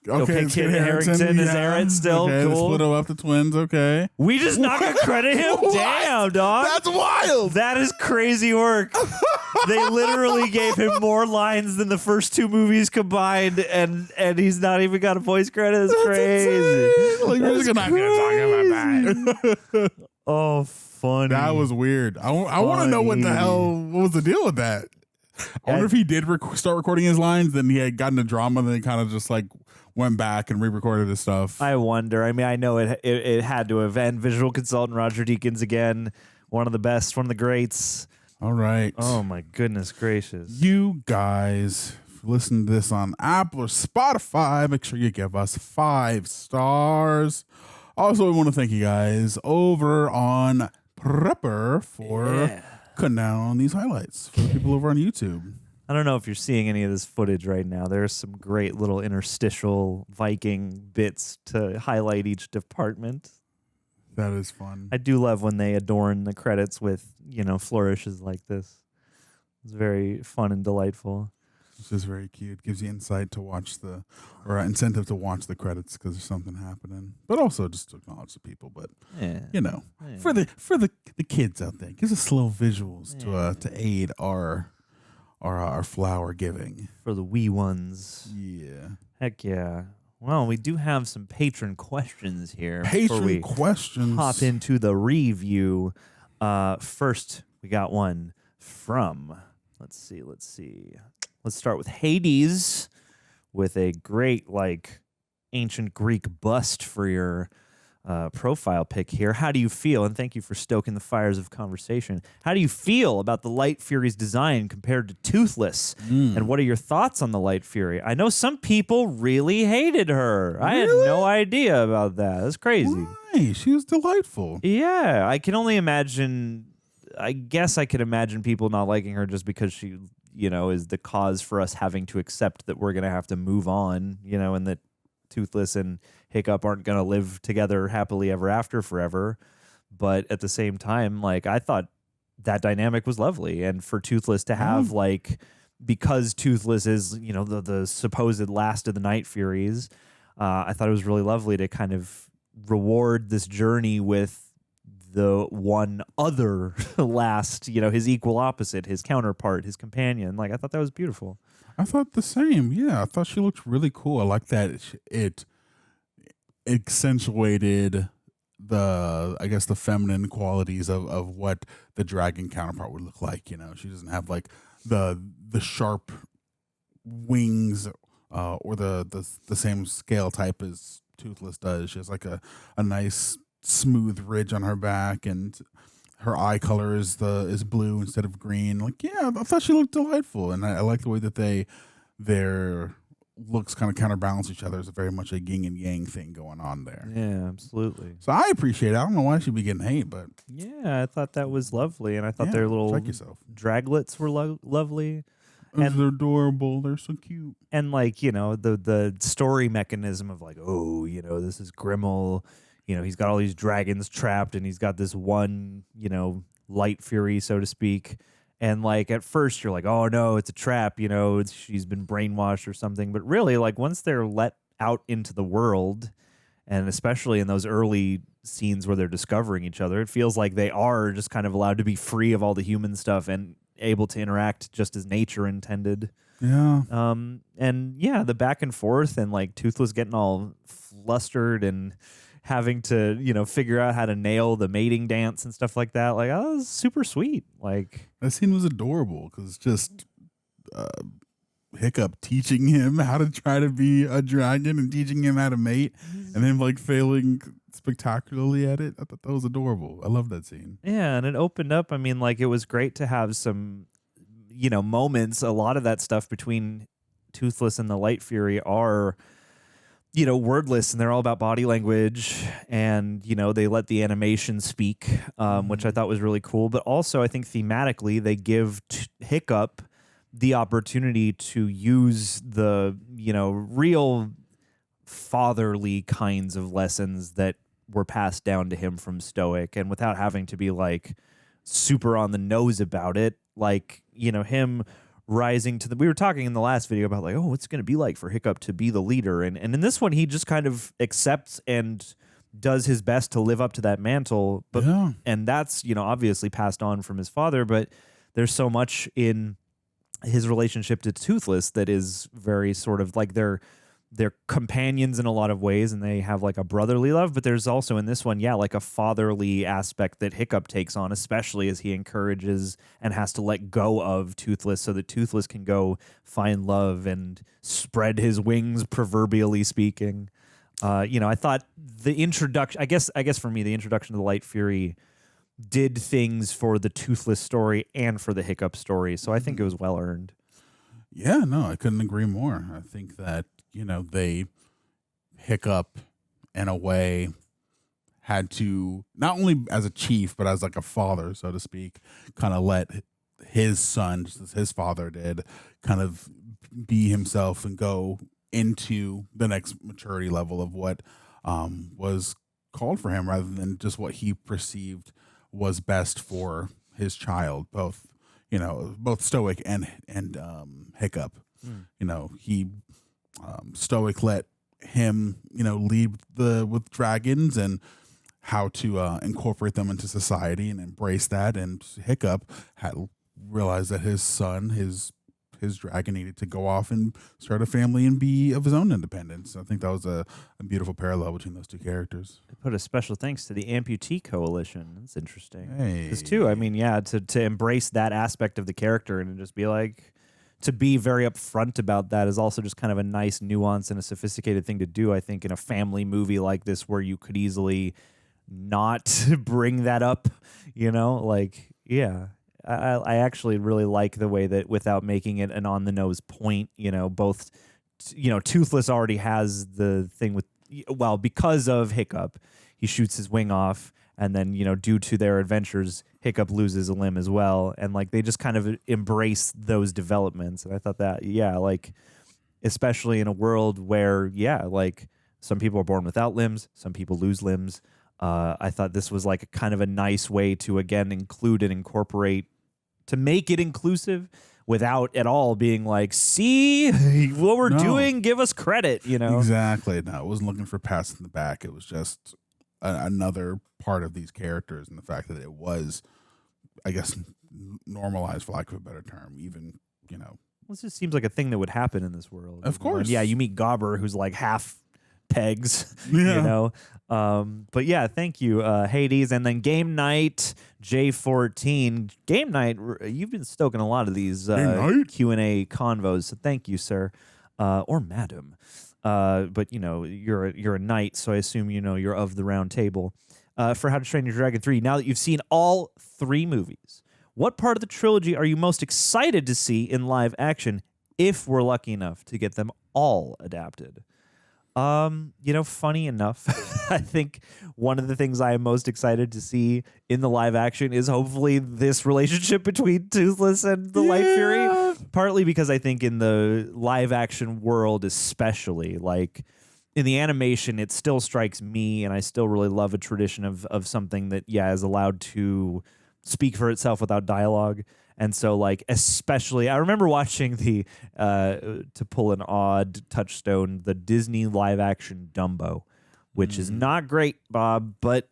Okay, Kit Harington is Aaron still. Okay, cool. split up the twins. Okay. We just not gonna credit him? Damn, dog. That's wild. That is crazy work. They literally gave him more lines than the first two movies combined, and he's not even got a voice credit. That's crazy. Like, we're just not gonna talk about that. Oh, funny. That was weird. I want to know what the hell, what was the deal with that? I wonder if he did start recording his lines, then he had gotten a drama, and then kind of just like went back and re-recorded his stuff. I wonder. I mean, I know it had to have. And visual consultant Roger Deakins again, one of the best, one of the greats. All right. Oh my goodness gracious! You guys, if you listen to this on Apple or Spotify, make sure you give us 5 stars. Also, we want to thank you guys over on Prepper for cutting down on these highlights for the people over on YouTube. I don't know if you're seeing any of this footage right now. There's some great little interstitial Viking bits to highlight each department. That is fun. I do love when they adorn the credits with, flourishes like this. It's very fun and delightful. It's just very cute. Gives you insight to watch incentive to watch the credits because there's something happening. But also just to acknowledge the people. But for the kids out there, gives us little visuals to aid our flower giving. For the wee ones. Yeah. Heck yeah. Well, we do have some patron questions here. Patron questions. Hop into the review. First, we got one from, let's see. Let's start with Hades with a great, ancient Greek bust for your profile pic here. How do you feel? And thank you for stoking the fires of conversation. How do you feel about the Light Fury's design compared to Toothless? And what are your thoughts on the Light Fury? I know some people really hated her. I had no idea about that. That's crazy. Why? She was delightful. Yeah, I can only imagine. I guess I could imagine people not liking her just because she, is the cause for us having to accept that we're going to have to move on, and that Toothless and Hiccup aren't going to live together happily ever after forever. But at the same time, I thought that dynamic was lovely. And for Toothless to have, because Toothless is, the supposed last of the Night Furies, I thought it was really lovely to kind of reward this journey with the one other last, his equal opposite, his counterpart, his companion. I thought that was beautiful. I thought the same. Yeah, I thought she looked really cool. I like that it accentuated the feminine qualities of what the dragon counterpart would look like. She doesn't have the sharp wings or the same scale type as Toothless does. She has a nice smooth ridge on her back, and her eye color is blue instead of green. I thought she looked delightful, and I like the way that their looks kind of counterbalance each other. It's very much a yin and yang thing going on there. Yeah, absolutely. So I appreciate it. I don't know why she'd be getting hate, but yeah, I thought that was lovely, and I thought their little draglets were lovely. And they're adorable. They're so cute. And the story mechanism of this is Grimmel. He's got all these dragons trapped, and he's got this one, Light Fury, so to speak. And at first you're like, oh no, it's a trap, she's been brainwashed or something. But really, once they're let out into the world, and especially in those early scenes where they're discovering each other, it feels like they are just kind of allowed to be free of all the human stuff and able to interact just as nature intended. Yeah. And yeah, the back and forth and Toothless getting all flustered and having to, figure out how to nail the mating dance and stuff like that. That was super sweet. That scene was adorable because just Hiccup teaching him how to try to be a dragon and teaching him how to mate, and then failing spectacularly at it. I thought that was adorable. I love that scene. Yeah, and it opened up. I mean, it was great to have some, moments. A lot of that stuff between Toothless and the Light Fury are, wordless, and they're all about body language, and they let the animation speak, which I thought was really cool. But also, I think thematically, they give Hiccup the opportunity to use the real fatherly kinds of lessons that were passed down to him from Stoick, and without having to be super on the nose about it, him rising to we were talking in the last video about what's it going to be like for Hiccup to be the leader, and in this one he just kind of accepts and does his best to live up to that mantle, but and that's obviously passed on from his father, but there's so much in his relationship to Toothless that is very sort of they're companions in a lot of ways, and they have like a brotherly love, but there's also in this one, like a fatherly aspect that Hiccup takes on, especially as he encourages and has to let go of Toothless so that Toothless can go find love and spread his wings, proverbially speaking. I thought the introduction, I guess for me, the introduction to the Light Fury did things for the Toothless story and for the Hiccup story. So I think it was well earned. Yeah, no, I couldn't agree more. I think that, they Hiccup in a way had to, not only as a chief, but as like a father, so to speak, kind of let his son, just as his father did, kind of be himself and go into the next maturity level of what was called for him, rather than just what he perceived was best for his child, both Stoick and Hiccup. He Stoick let him lead with dragons and how to incorporate them into society and embrace that, and Hiccup had realized that his son, his dragon, needed to go off and start a family and be of his own independence. I think that was a beautiful parallel between those two characters. I put a special thanks to the Amputee Coalition. That's interesting. Hey. Because too, I mean, to embrace that aspect of the character and just be like, to be very upfront about that is also just kind of a nice nuance and a sophisticated thing to do, I think, in a family movie like this, where you could easily not bring that up, I actually really like the way that, without making it an on-the-nose point, both, Toothless already has the thing with, because of Hiccup, he shoots his wing off, and then, due to their adventures, Hiccup loses a limb as well, and, they just kind of embrace those developments, and I thought that, especially in a world where, some people are born without limbs, some people lose limbs, I thought this was kind of a nice way to, again, include and incorporate, to make it inclusive without at all being like, see what we're doing, give us credit, Exactly. No, I wasn't looking for pats in the back. It was just another part of these characters, and the fact that it was, I guess, normalized, for lack of a better term, even, This just seems like a thing that would happen in this world. Of course. And you meet Gobber, who's half pegs, but thank you, Hades. And then Game Night J14. Game Night, you've been stoking a lot of these Q&A convos, so thank you, sir, or madam. But you're a knight, so I assume you're of the round table. For How to Train Your Dragon 3, now that you've seen all 3 movies, what part of the trilogy are you most excited to see in live action, if we're lucky enough to get them all adapted? Funny enough, I think one of the things I am most excited to see in the live action is hopefully this relationship between Toothless and the Light Fury. Partly because I think in the live action world, especially, in the animation, it still strikes me, and I still really love a tradition of something that, is allowed to speak for itself without dialogue. And so, especially, I remember watching the, to pull an odd touchstone, the Disney live-action Dumbo, which is not great, Bob, but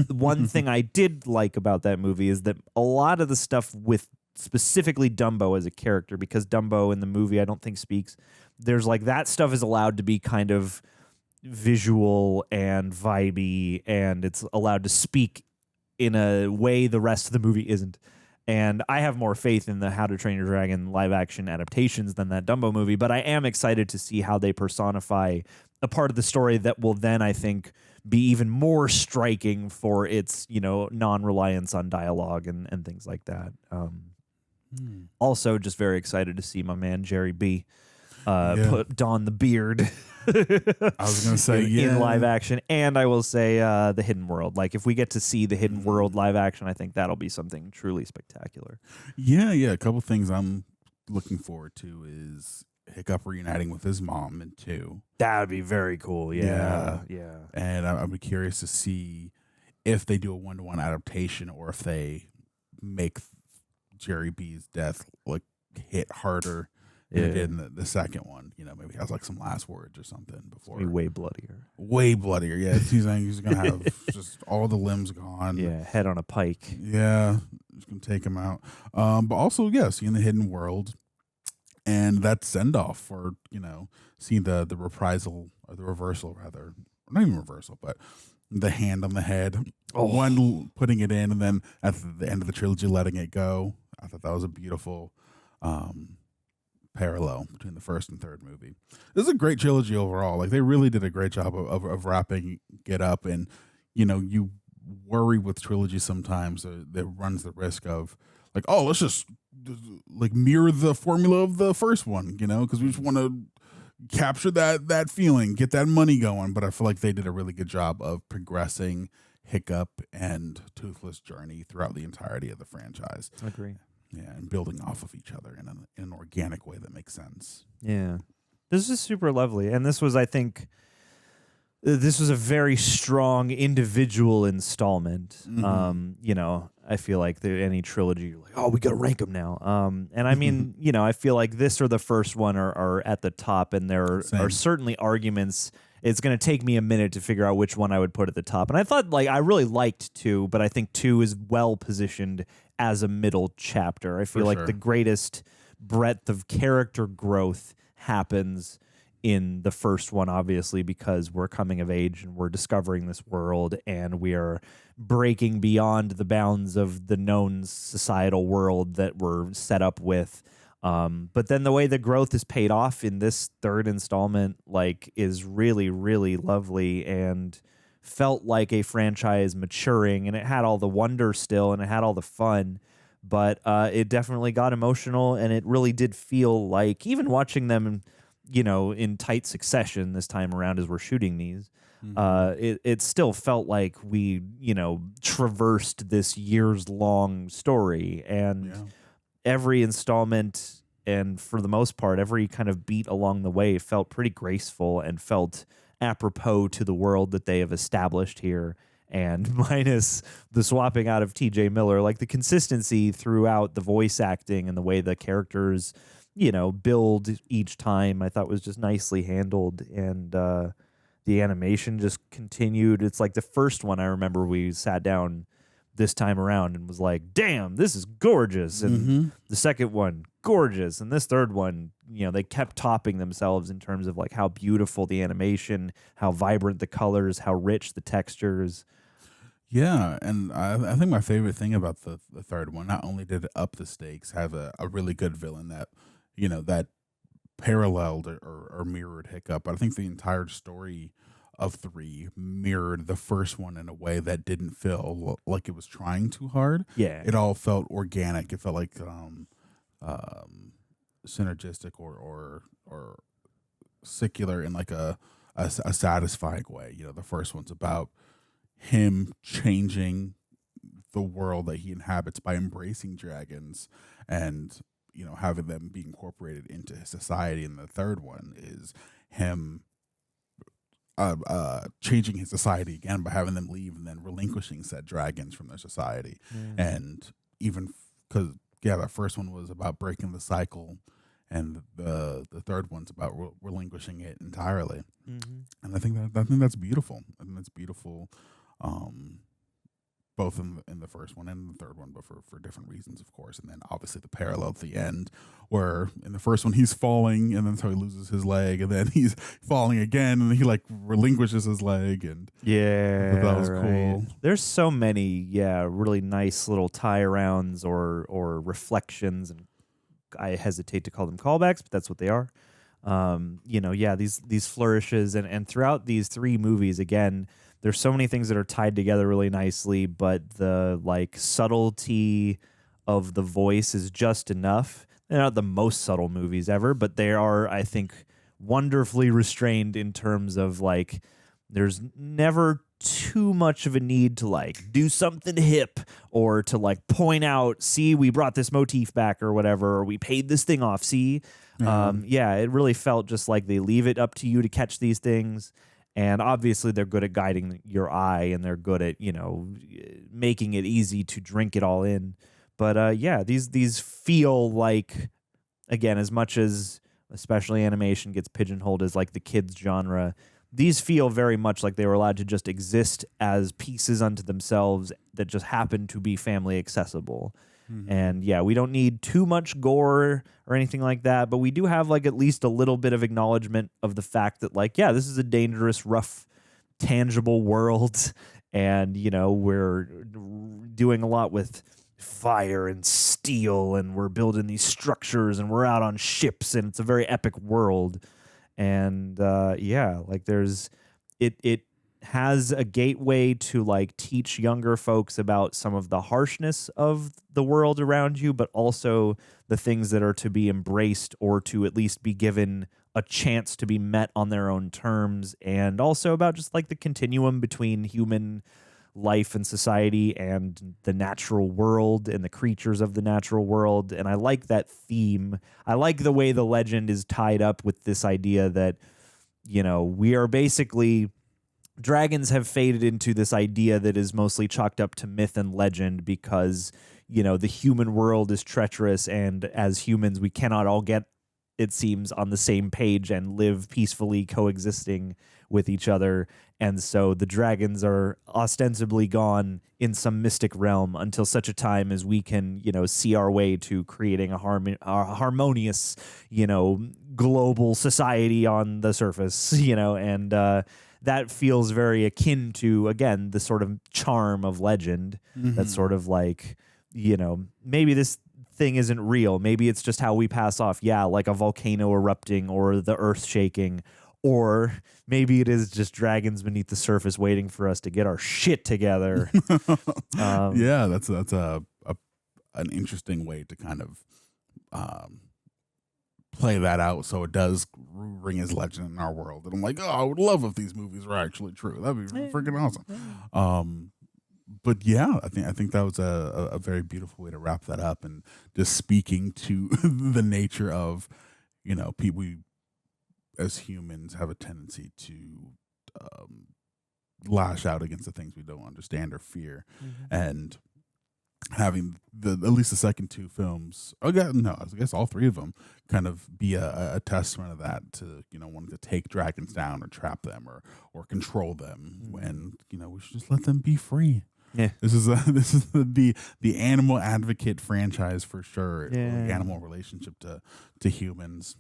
one thing I did like about that movie is that a lot of the stuff with specifically Dumbo as a character, because Dumbo in the movie I don't think speaks, there's that stuff is allowed to be kind of visual and vibey, and it's allowed to speak in a way the rest of the movie isn't. And I have more faith in the How to Train Your Dragon live-action adaptations than that Dumbo movie, but I am excited to see how they personify a part of the story that will then, I think, be even more striking for its, non-reliance on dialogue and things like that. Also, just very excited to see my man Jerry B. Don the beard. I was going to say, in live action. And I will say the Hidden World. If we get to see the Hidden World live action, I think that'll be something truly spectacular. Yeah. A couple things I'm looking forward to is Hiccup reuniting with his mom in 2. That would be very cool. Yeah. And I'd be curious to see if they do a 1-to-1 adaptation, or if they make Jerry B's death hit harder than it did in the second one. Maybe he has some last words or something before. Way bloodier. Way bloodier. Yeah, he's gonna have just all the limbs gone. Yeah, head on a pike. Yeah, just gonna take him out. But also, seeing the Hidden World, And that's SENDOFF for, seeing the reprisal, or the reversal rather. Not even reversal, but the hand on the head. One putting it in, and then at the end of the trilogy letting it go. I thought that was a beautiful parallel between the first and third movie. This is a great trilogy overall. Like, they really did a great job of wrapping it up. And, you worry with trilogy sometimes that runs the risk of, like, oh, let's just like mirror the formula of the first one, because we just want to capture that feeling, get that money going. But I feel like they did a really good job of progressing Hiccup and Toothless journey throughout the entirety of the franchise. I agree. Yeah, and building off of each other in an organic way that makes sense. Yeah. This is super lovely. And this was, I think, this was a very strong individual installment. I feel like any trilogy, you're like, oh, we got to rank them now. And I mean, I feel like this or the first one are at the top, and there are certainly arguments. It's going to take me a minute to figure out which one I would put at the top. And I thought, I really liked 2, but I think 2 is well positioned as a middle chapter. I feel like the greatest breadth of character growth happens in the first one, obviously, because we're coming of age and we're discovering this world, and we are breaking beyond the bounds of the known societal world that we're set up with. But then the way the growth is paid off in this third installment, is really, really lovely, and felt like a franchise maturing, and it had all the wonder still, and it had all the fun, but it definitely got emotional, and it really did feel like, even watching them in tight succession this time around as we're shooting these, it still felt like we, traversed this years-long story, and every installment, and for the most part, every kind of beat along the way felt pretty graceful and felt apropos to the world that they have established here. And minus the swapping out of TJ Miller, the consistency throughout the voice acting and the way the characters, build each time, I thought was just nicely handled. And the animation just continued. It's like the first one, I remember we sat down this time around and was like, damn, this is gorgeous. And the second one, gorgeous. And this third one, they kept topping themselves in terms of how beautiful the animation, how vibrant the colors, how rich the textures. Yeah, and I think my favorite thing about the third one, not only did it up the stakes, have a really good villain that, that paralleled or mirrored Hiccup, but I think the entire story of 3 mirrored the first one in a way that didn't feel like it was trying too hard. Yeah. It all felt organic. It felt like synergistic or secular in a satisfying way. The first one's about him changing the world that he inhabits by embracing dragons and, having them be incorporated into his society. And the third one is him changing his society again by having them leave and then relinquishing said dragons from their society. And even because the first one was about breaking the cycle, and the third one's about relinquishing it entirely. And I think that's beautiful. I think that's beautiful, both in the first one and in the third one, but for different reasons, of course. And then obviously the parallel at the end, where in the first one he's falling, and then so he loses his leg, and then he's falling again, and he relinquishes his leg, and that was cool. There's so many, really nice little tie arounds or reflections, and I hesitate to call them callbacks, but that's what they are. These flourishes, and throughout these 3 movies, again, there's so many things that are tied together really nicely, but the subtlety of the voice is just enough. They're not the most subtle movies ever, but they are, I think, wonderfully restrained in terms of there's never too much of a need to do something hip or to point out, see, we brought this motif back or whatever, or we paid this thing off, see? It really felt just like they leave it up to you to catch these things. And obviously they're good at guiding your eye, and they're good at, making it easy to drink it all in. But these feel like, again, as much as especially animation gets pigeonholed as the kids genre, these feel very much like they were allowed to just exist as pieces unto themselves that just happen to be family accessible. And yeah, we don't need too much gore or anything like that, but we do have like at least a little bit of acknowledgement of the fact that like, yeah, this is a dangerous, rough, tangible world. And, you know, we're doing a lot with fire and steel, and we're building these structures, and we're out on ships, and it's a very epic world. And yeah, like there's it has a gateway to like teach younger folks about some of the harshness of the world around you, but also the things that are to be embraced or to at least be given a chance to be met on their own terms, and also about just like the continuum between human life and society and the natural world and the creatures of the natural world. And I like that theme. I like the way the legend is tied up with this idea that, you know, we are basically, dragons have faded into this idea that is mostly chalked up to myth and legend because, you know, the human world is treacherous, and as humans we cannot all get, it seems, on the same page and live peacefully coexisting with each other. And so the dragons are ostensibly gone in some mystic realm until such a time as we can, you know, see our way to creating a harmonious, you know, global society on the surface, you know, and that feels very akin to, again, the sort of charm of legend. That's sort of like, you know, maybe this thing isn't real. Maybe it's just how we pass off. Yeah, like a volcano erupting or the earth shaking. Or maybe it is just dragons beneath the surface waiting for us to get our shit together. Yeah, that's an interesting way to kind of play that out, so it does ring as legend in our world. And I'm like, oh, I would love if these movies were actually true. That'd be freaking awesome. But yeah, I think that was a very beautiful way to wrap that up, and just speaking to the nature of, you know, people as humans have a tendency to lash out against the things we don't understand or fear. And having at least the second two films, I guess all three of them, kind of be a testament of that, to, you know, wanting to take dragons down or trap them or control them, when, you know, we should just let them be free. Yeah, this is the animal advocate franchise for sure. Yeah. The animal relationship to humans.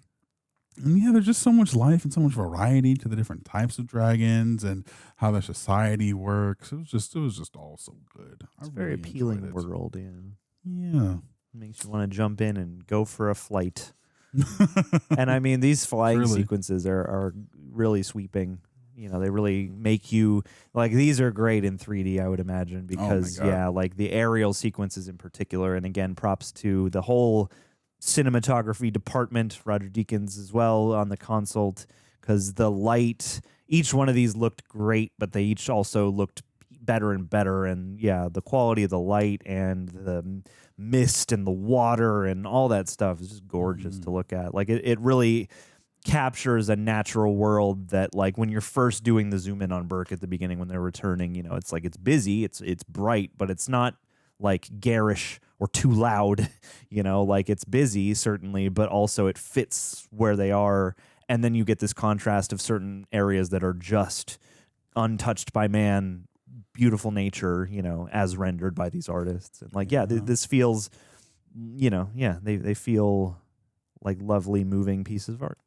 And yeah, there's just so much life and so much variety to the different types of dragons and how their society works. It was just all so good. It's a very appealing world. Yeah. Makes you want to jump in and go for a flight. And I mean, these flying sequences are really sweeping. You know, they really make you, like, these are great in 3D, I would imagine, because yeah, like the aerial sequences in particular. And again, props to the whole cinematography department, Roger Deakins as well on the consult, because the light, each one of these looked great, but they each also looked better and better. And yeah, the quality of the light and the mist and the water and all that stuff is just gorgeous to look at. Like it really captures a natural world that, like, when you're first doing the zoom in on Berk at the beginning when they're returning, you know, it's like it's busy, it's bright, but it's not like garish or too loud, you know, like it's busy certainly, but also it fits where they are. And then you get this contrast of certain areas that are just untouched by man, beautiful nature, you know, as rendered by these artists. And like, this feels, you know, they feel like lovely, moving pieces of art.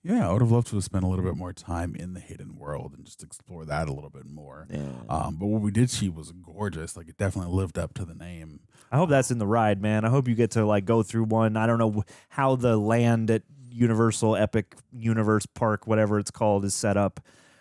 Yeah, I would have loved to have spent a little bit more time in the hidden world and just explore that a little bit more. Yeah. But what we did see was gorgeous. Like, it definitely lived up to the name. I hope that's in the ride, man. I hope you get to like go through one. I don't know how the land at Universal Epic Universe Park, whatever it's called, is set up.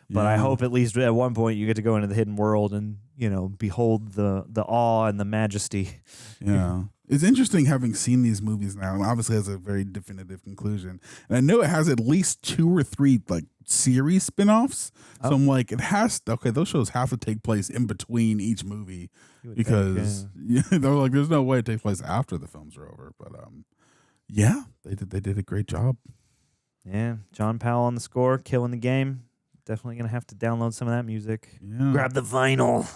But I hope at least at one point you get to go into the hidden world and, you know, behold the awe and the majesty. Yeah. It's interesting having seen these movies now, and obviously has a very definitive conclusion. And I know it has at least 2 or 3 like series spin-offs. So I'm like, those shows have to take place in between each movie, because they're like, there's no way it takes place after the films are over. But yeah, they did a great job. Yeah, John Powell on the score, killing the game. Definitely gonna have to download some of that music. Yeah. Grab the vinyl.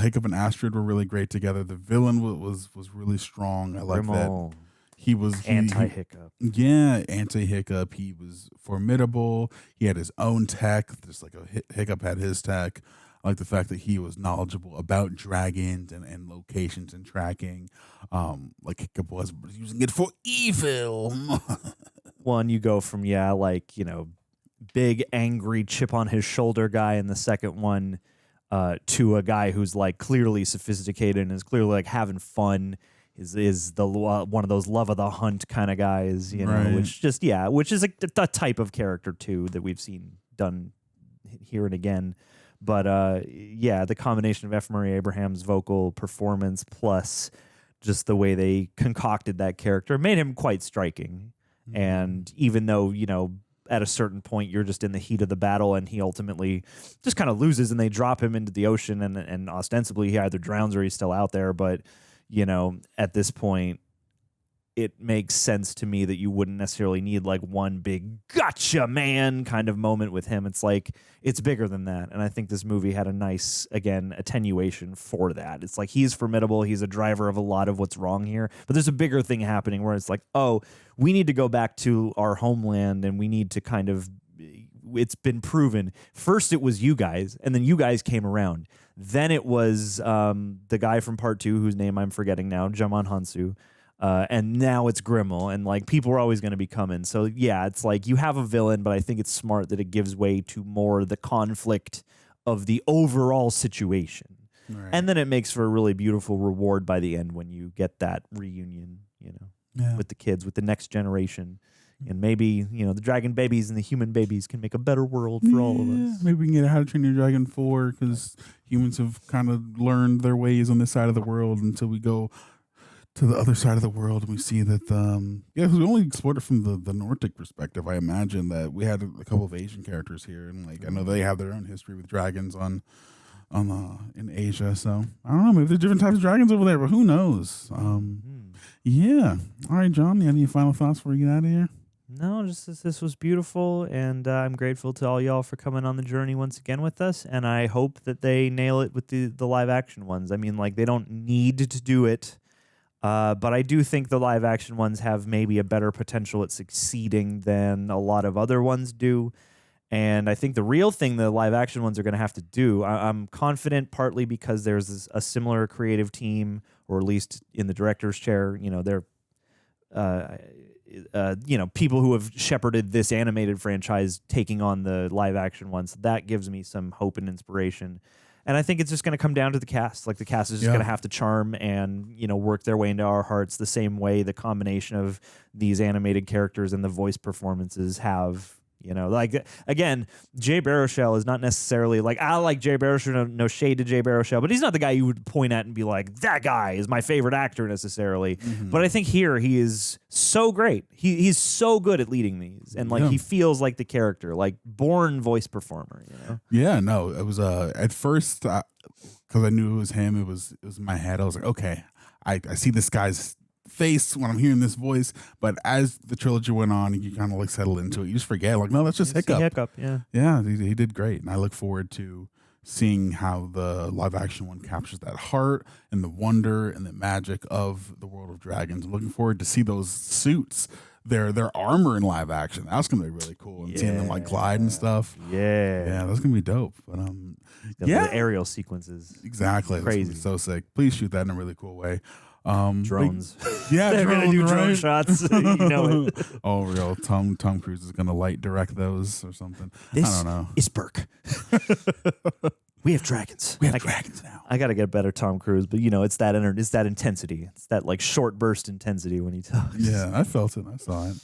Hiccup and Astrid were really great together. The villain was really strong. I like Grimmel. that. He was anti-Hiccup. Yeah, anti-Hiccup. He was formidable. He had his own tech, just like Hiccup had his tech. I like the fact that he was knowledgeable about dragons and locations and tracking. Like Hiccup was using it for evil. One, you go from, like, you know, big, angry, chip on his shoulder guy in the second one to a guy who's like clearly sophisticated and is clearly like having fun. Is the one of those love of the hunt kind of guys, you know, Right. which is a type of character too that we've seen done here and again. But the combination of F. Murray Abraham's vocal performance plus just the way they concocted that character made him quite striking. Mm-hmm. And even though, you know, at a certain point you're just in the heat of the battle and he ultimately just kind of loses and they drop him into the ocean and ostensibly he either drowns or he's still out there. But, you know, at this point, it makes sense to me that you wouldn't necessarily need like one big gotcha man kind of moment with him. It's like, it's bigger than that. And I think this movie had a nice, again, attenuation for that. It's like, he's formidable. He's a driver of a lot of what's wrong here. But there's a bigger thing happening where it's like, oh, we need to go back to our homeland and we need to kind of, it's been proven. First it was you guys, and then you guys came around. Then it was the guy from part 2, whose name I'm forgetting now, Jamon Hansu. And now it's Grimmel, and like people are always going to be coming. So yeah, it's like you have a villain, but I think it's smart that it gives way to more the conflict of the overall situation. Right. And then it makes for a really beautiful reward by the end when you get that reunion, you know, with the kids, with the next generation. And maybe, you know, the dragon babies and the human babies can make a better world for all of us. Maybe we can get a How to Train Your Dragon 4 because humans have kind of learned their ways on this side of the world until we go to the other side of the world and we see that, we only explored it from the Nordic perspective. I imagine that we had a couple of Asian characters here, and like I know they have their own history with dragons in Asia. So I don't know, maybe there's different types of dragons over there, but who knows? Yeah. All right, John, you have any final thoughts before we get out of here? No, just this was beautiful, and I'm grateful to all y'all for coming on the journey once again with us, and I hope that they nail it with the live action ones. I mean, like, they don't need to do it, but I do think the live action ones have maybe a better potential at succeeding than a lot of other ones do. And I think the real thing the live action ones are going to have to do, I'm confident partly because there's a similar creative team, or at least in the director's chair, you know, they're you know, people who have shepherded this animated franchise taking on the live action ones. That gives me some hope and inspiration. And I think it's just going to come down to the cast. Like, the cast is just going to have to charm and, you know, work their way into our hearts the same way the combination of these animated characters and the voice performances have. You know, like, again, Jay Baruchel is not necessarily like, I like Jay Baruchel, no shade to Jay Baruchel, but he's not the guy you would point at and be like, that guy is my favorite actor necessarily. Mm-hmm. But I think here he is so great. He's so good at leading these, and like he feels like the character, like born voice performer. You know? Yeah, no, it was at first because I knew it was him. It was in my head. I was like, okay, I see this guy's face when I'm hearing this voice, but as the trilogy went on, you kind of like settle into it. You just forget, like, no, that's just Hiccup. Yeah, he did great, and I look forward to seeing how the live action one captures that heart and the wonder and the magic of the world of dragons. I'm looking forward to see those suits, their armor in live action. That's gonna be really cool, and seeing them like glide and stuff. Yeah, that's gonna be dope. But the aerial sequences, exactly, crazy, so sick. Please shoot that in a really cool way. Drones. They're gonna do drone shots. You know it. Oh, real. Tom Cruise is gonna light direct those or something. I don't know. It's Berk. We have dragons. We have dragons now. I got to get better Tom Cruise, but you know, it's that intensity. It's that like short burst intensity when he talks. Yeah, I felt it. I saw it.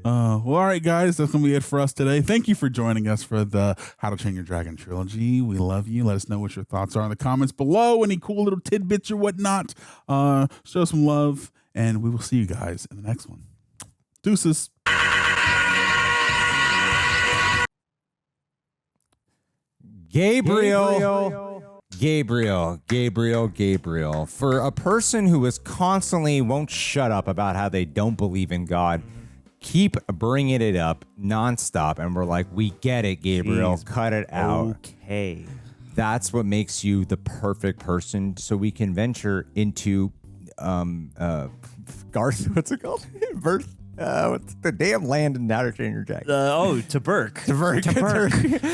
Well, all right, guys, that's gonna be it for us today. Thank you for joining us for the How to Train Your Dragon trilogy. We love you. Let us know what your thoughts are in the comments below. Any cool little tidbits or whatnot. Show some love, and we will see you guys in the next one. Deuces. Gabriel. For a person who is constantly won't shut up about how they don't believe in God, keep bringing it up nonstop. And we're like, we get it, Gabriel. Jeez, cut it out. Okay. That's what makes you the perfect person. So we can venture into Garth. What's it called? What's the damn land in How to Train Your Dragon? To Berk. To Berk.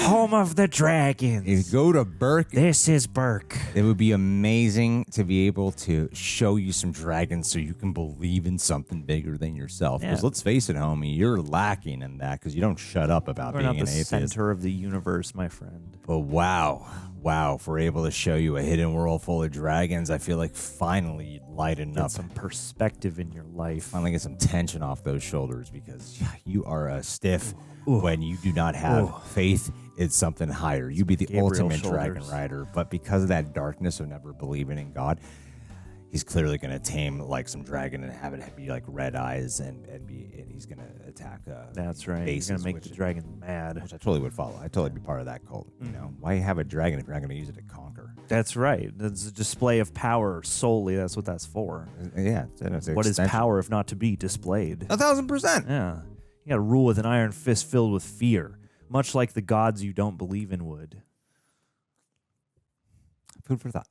Home of the dragons. If you go to Berk. This is Berk. It would be amazing to be able to show you some dragons so you can believe in something bigger than yourself. Because let's face it, homie, you're lacking in that because you don't shut up about being an atheist. We're not the center of the universe, my friend. But wow, if we're able to show you a hidden world full of dragons, I feel like finally you'd lighten up. Get some perspective in your life. Finally get some tension off those shoulders because you are stiff when you do not have faith in something higher. You be the ultimate dragon rider, but because of that darkness of never believing in God, he's clearly going to tame like some dragon and have it be like red eyes and he's going to attack. That's right. He's going to make the dragon mad, which I totally would follow. I'd totally be part of that cult. You know, why have a dragon if you're not going to use it to conquer? That's right. That's a display of power solely. That's what that's for. Yeah. What is power if not to be displayed? 1,000%. Yeah. You got to rule with an iron fist filled with fear, much like the gods you don't believe in would. Food for thought.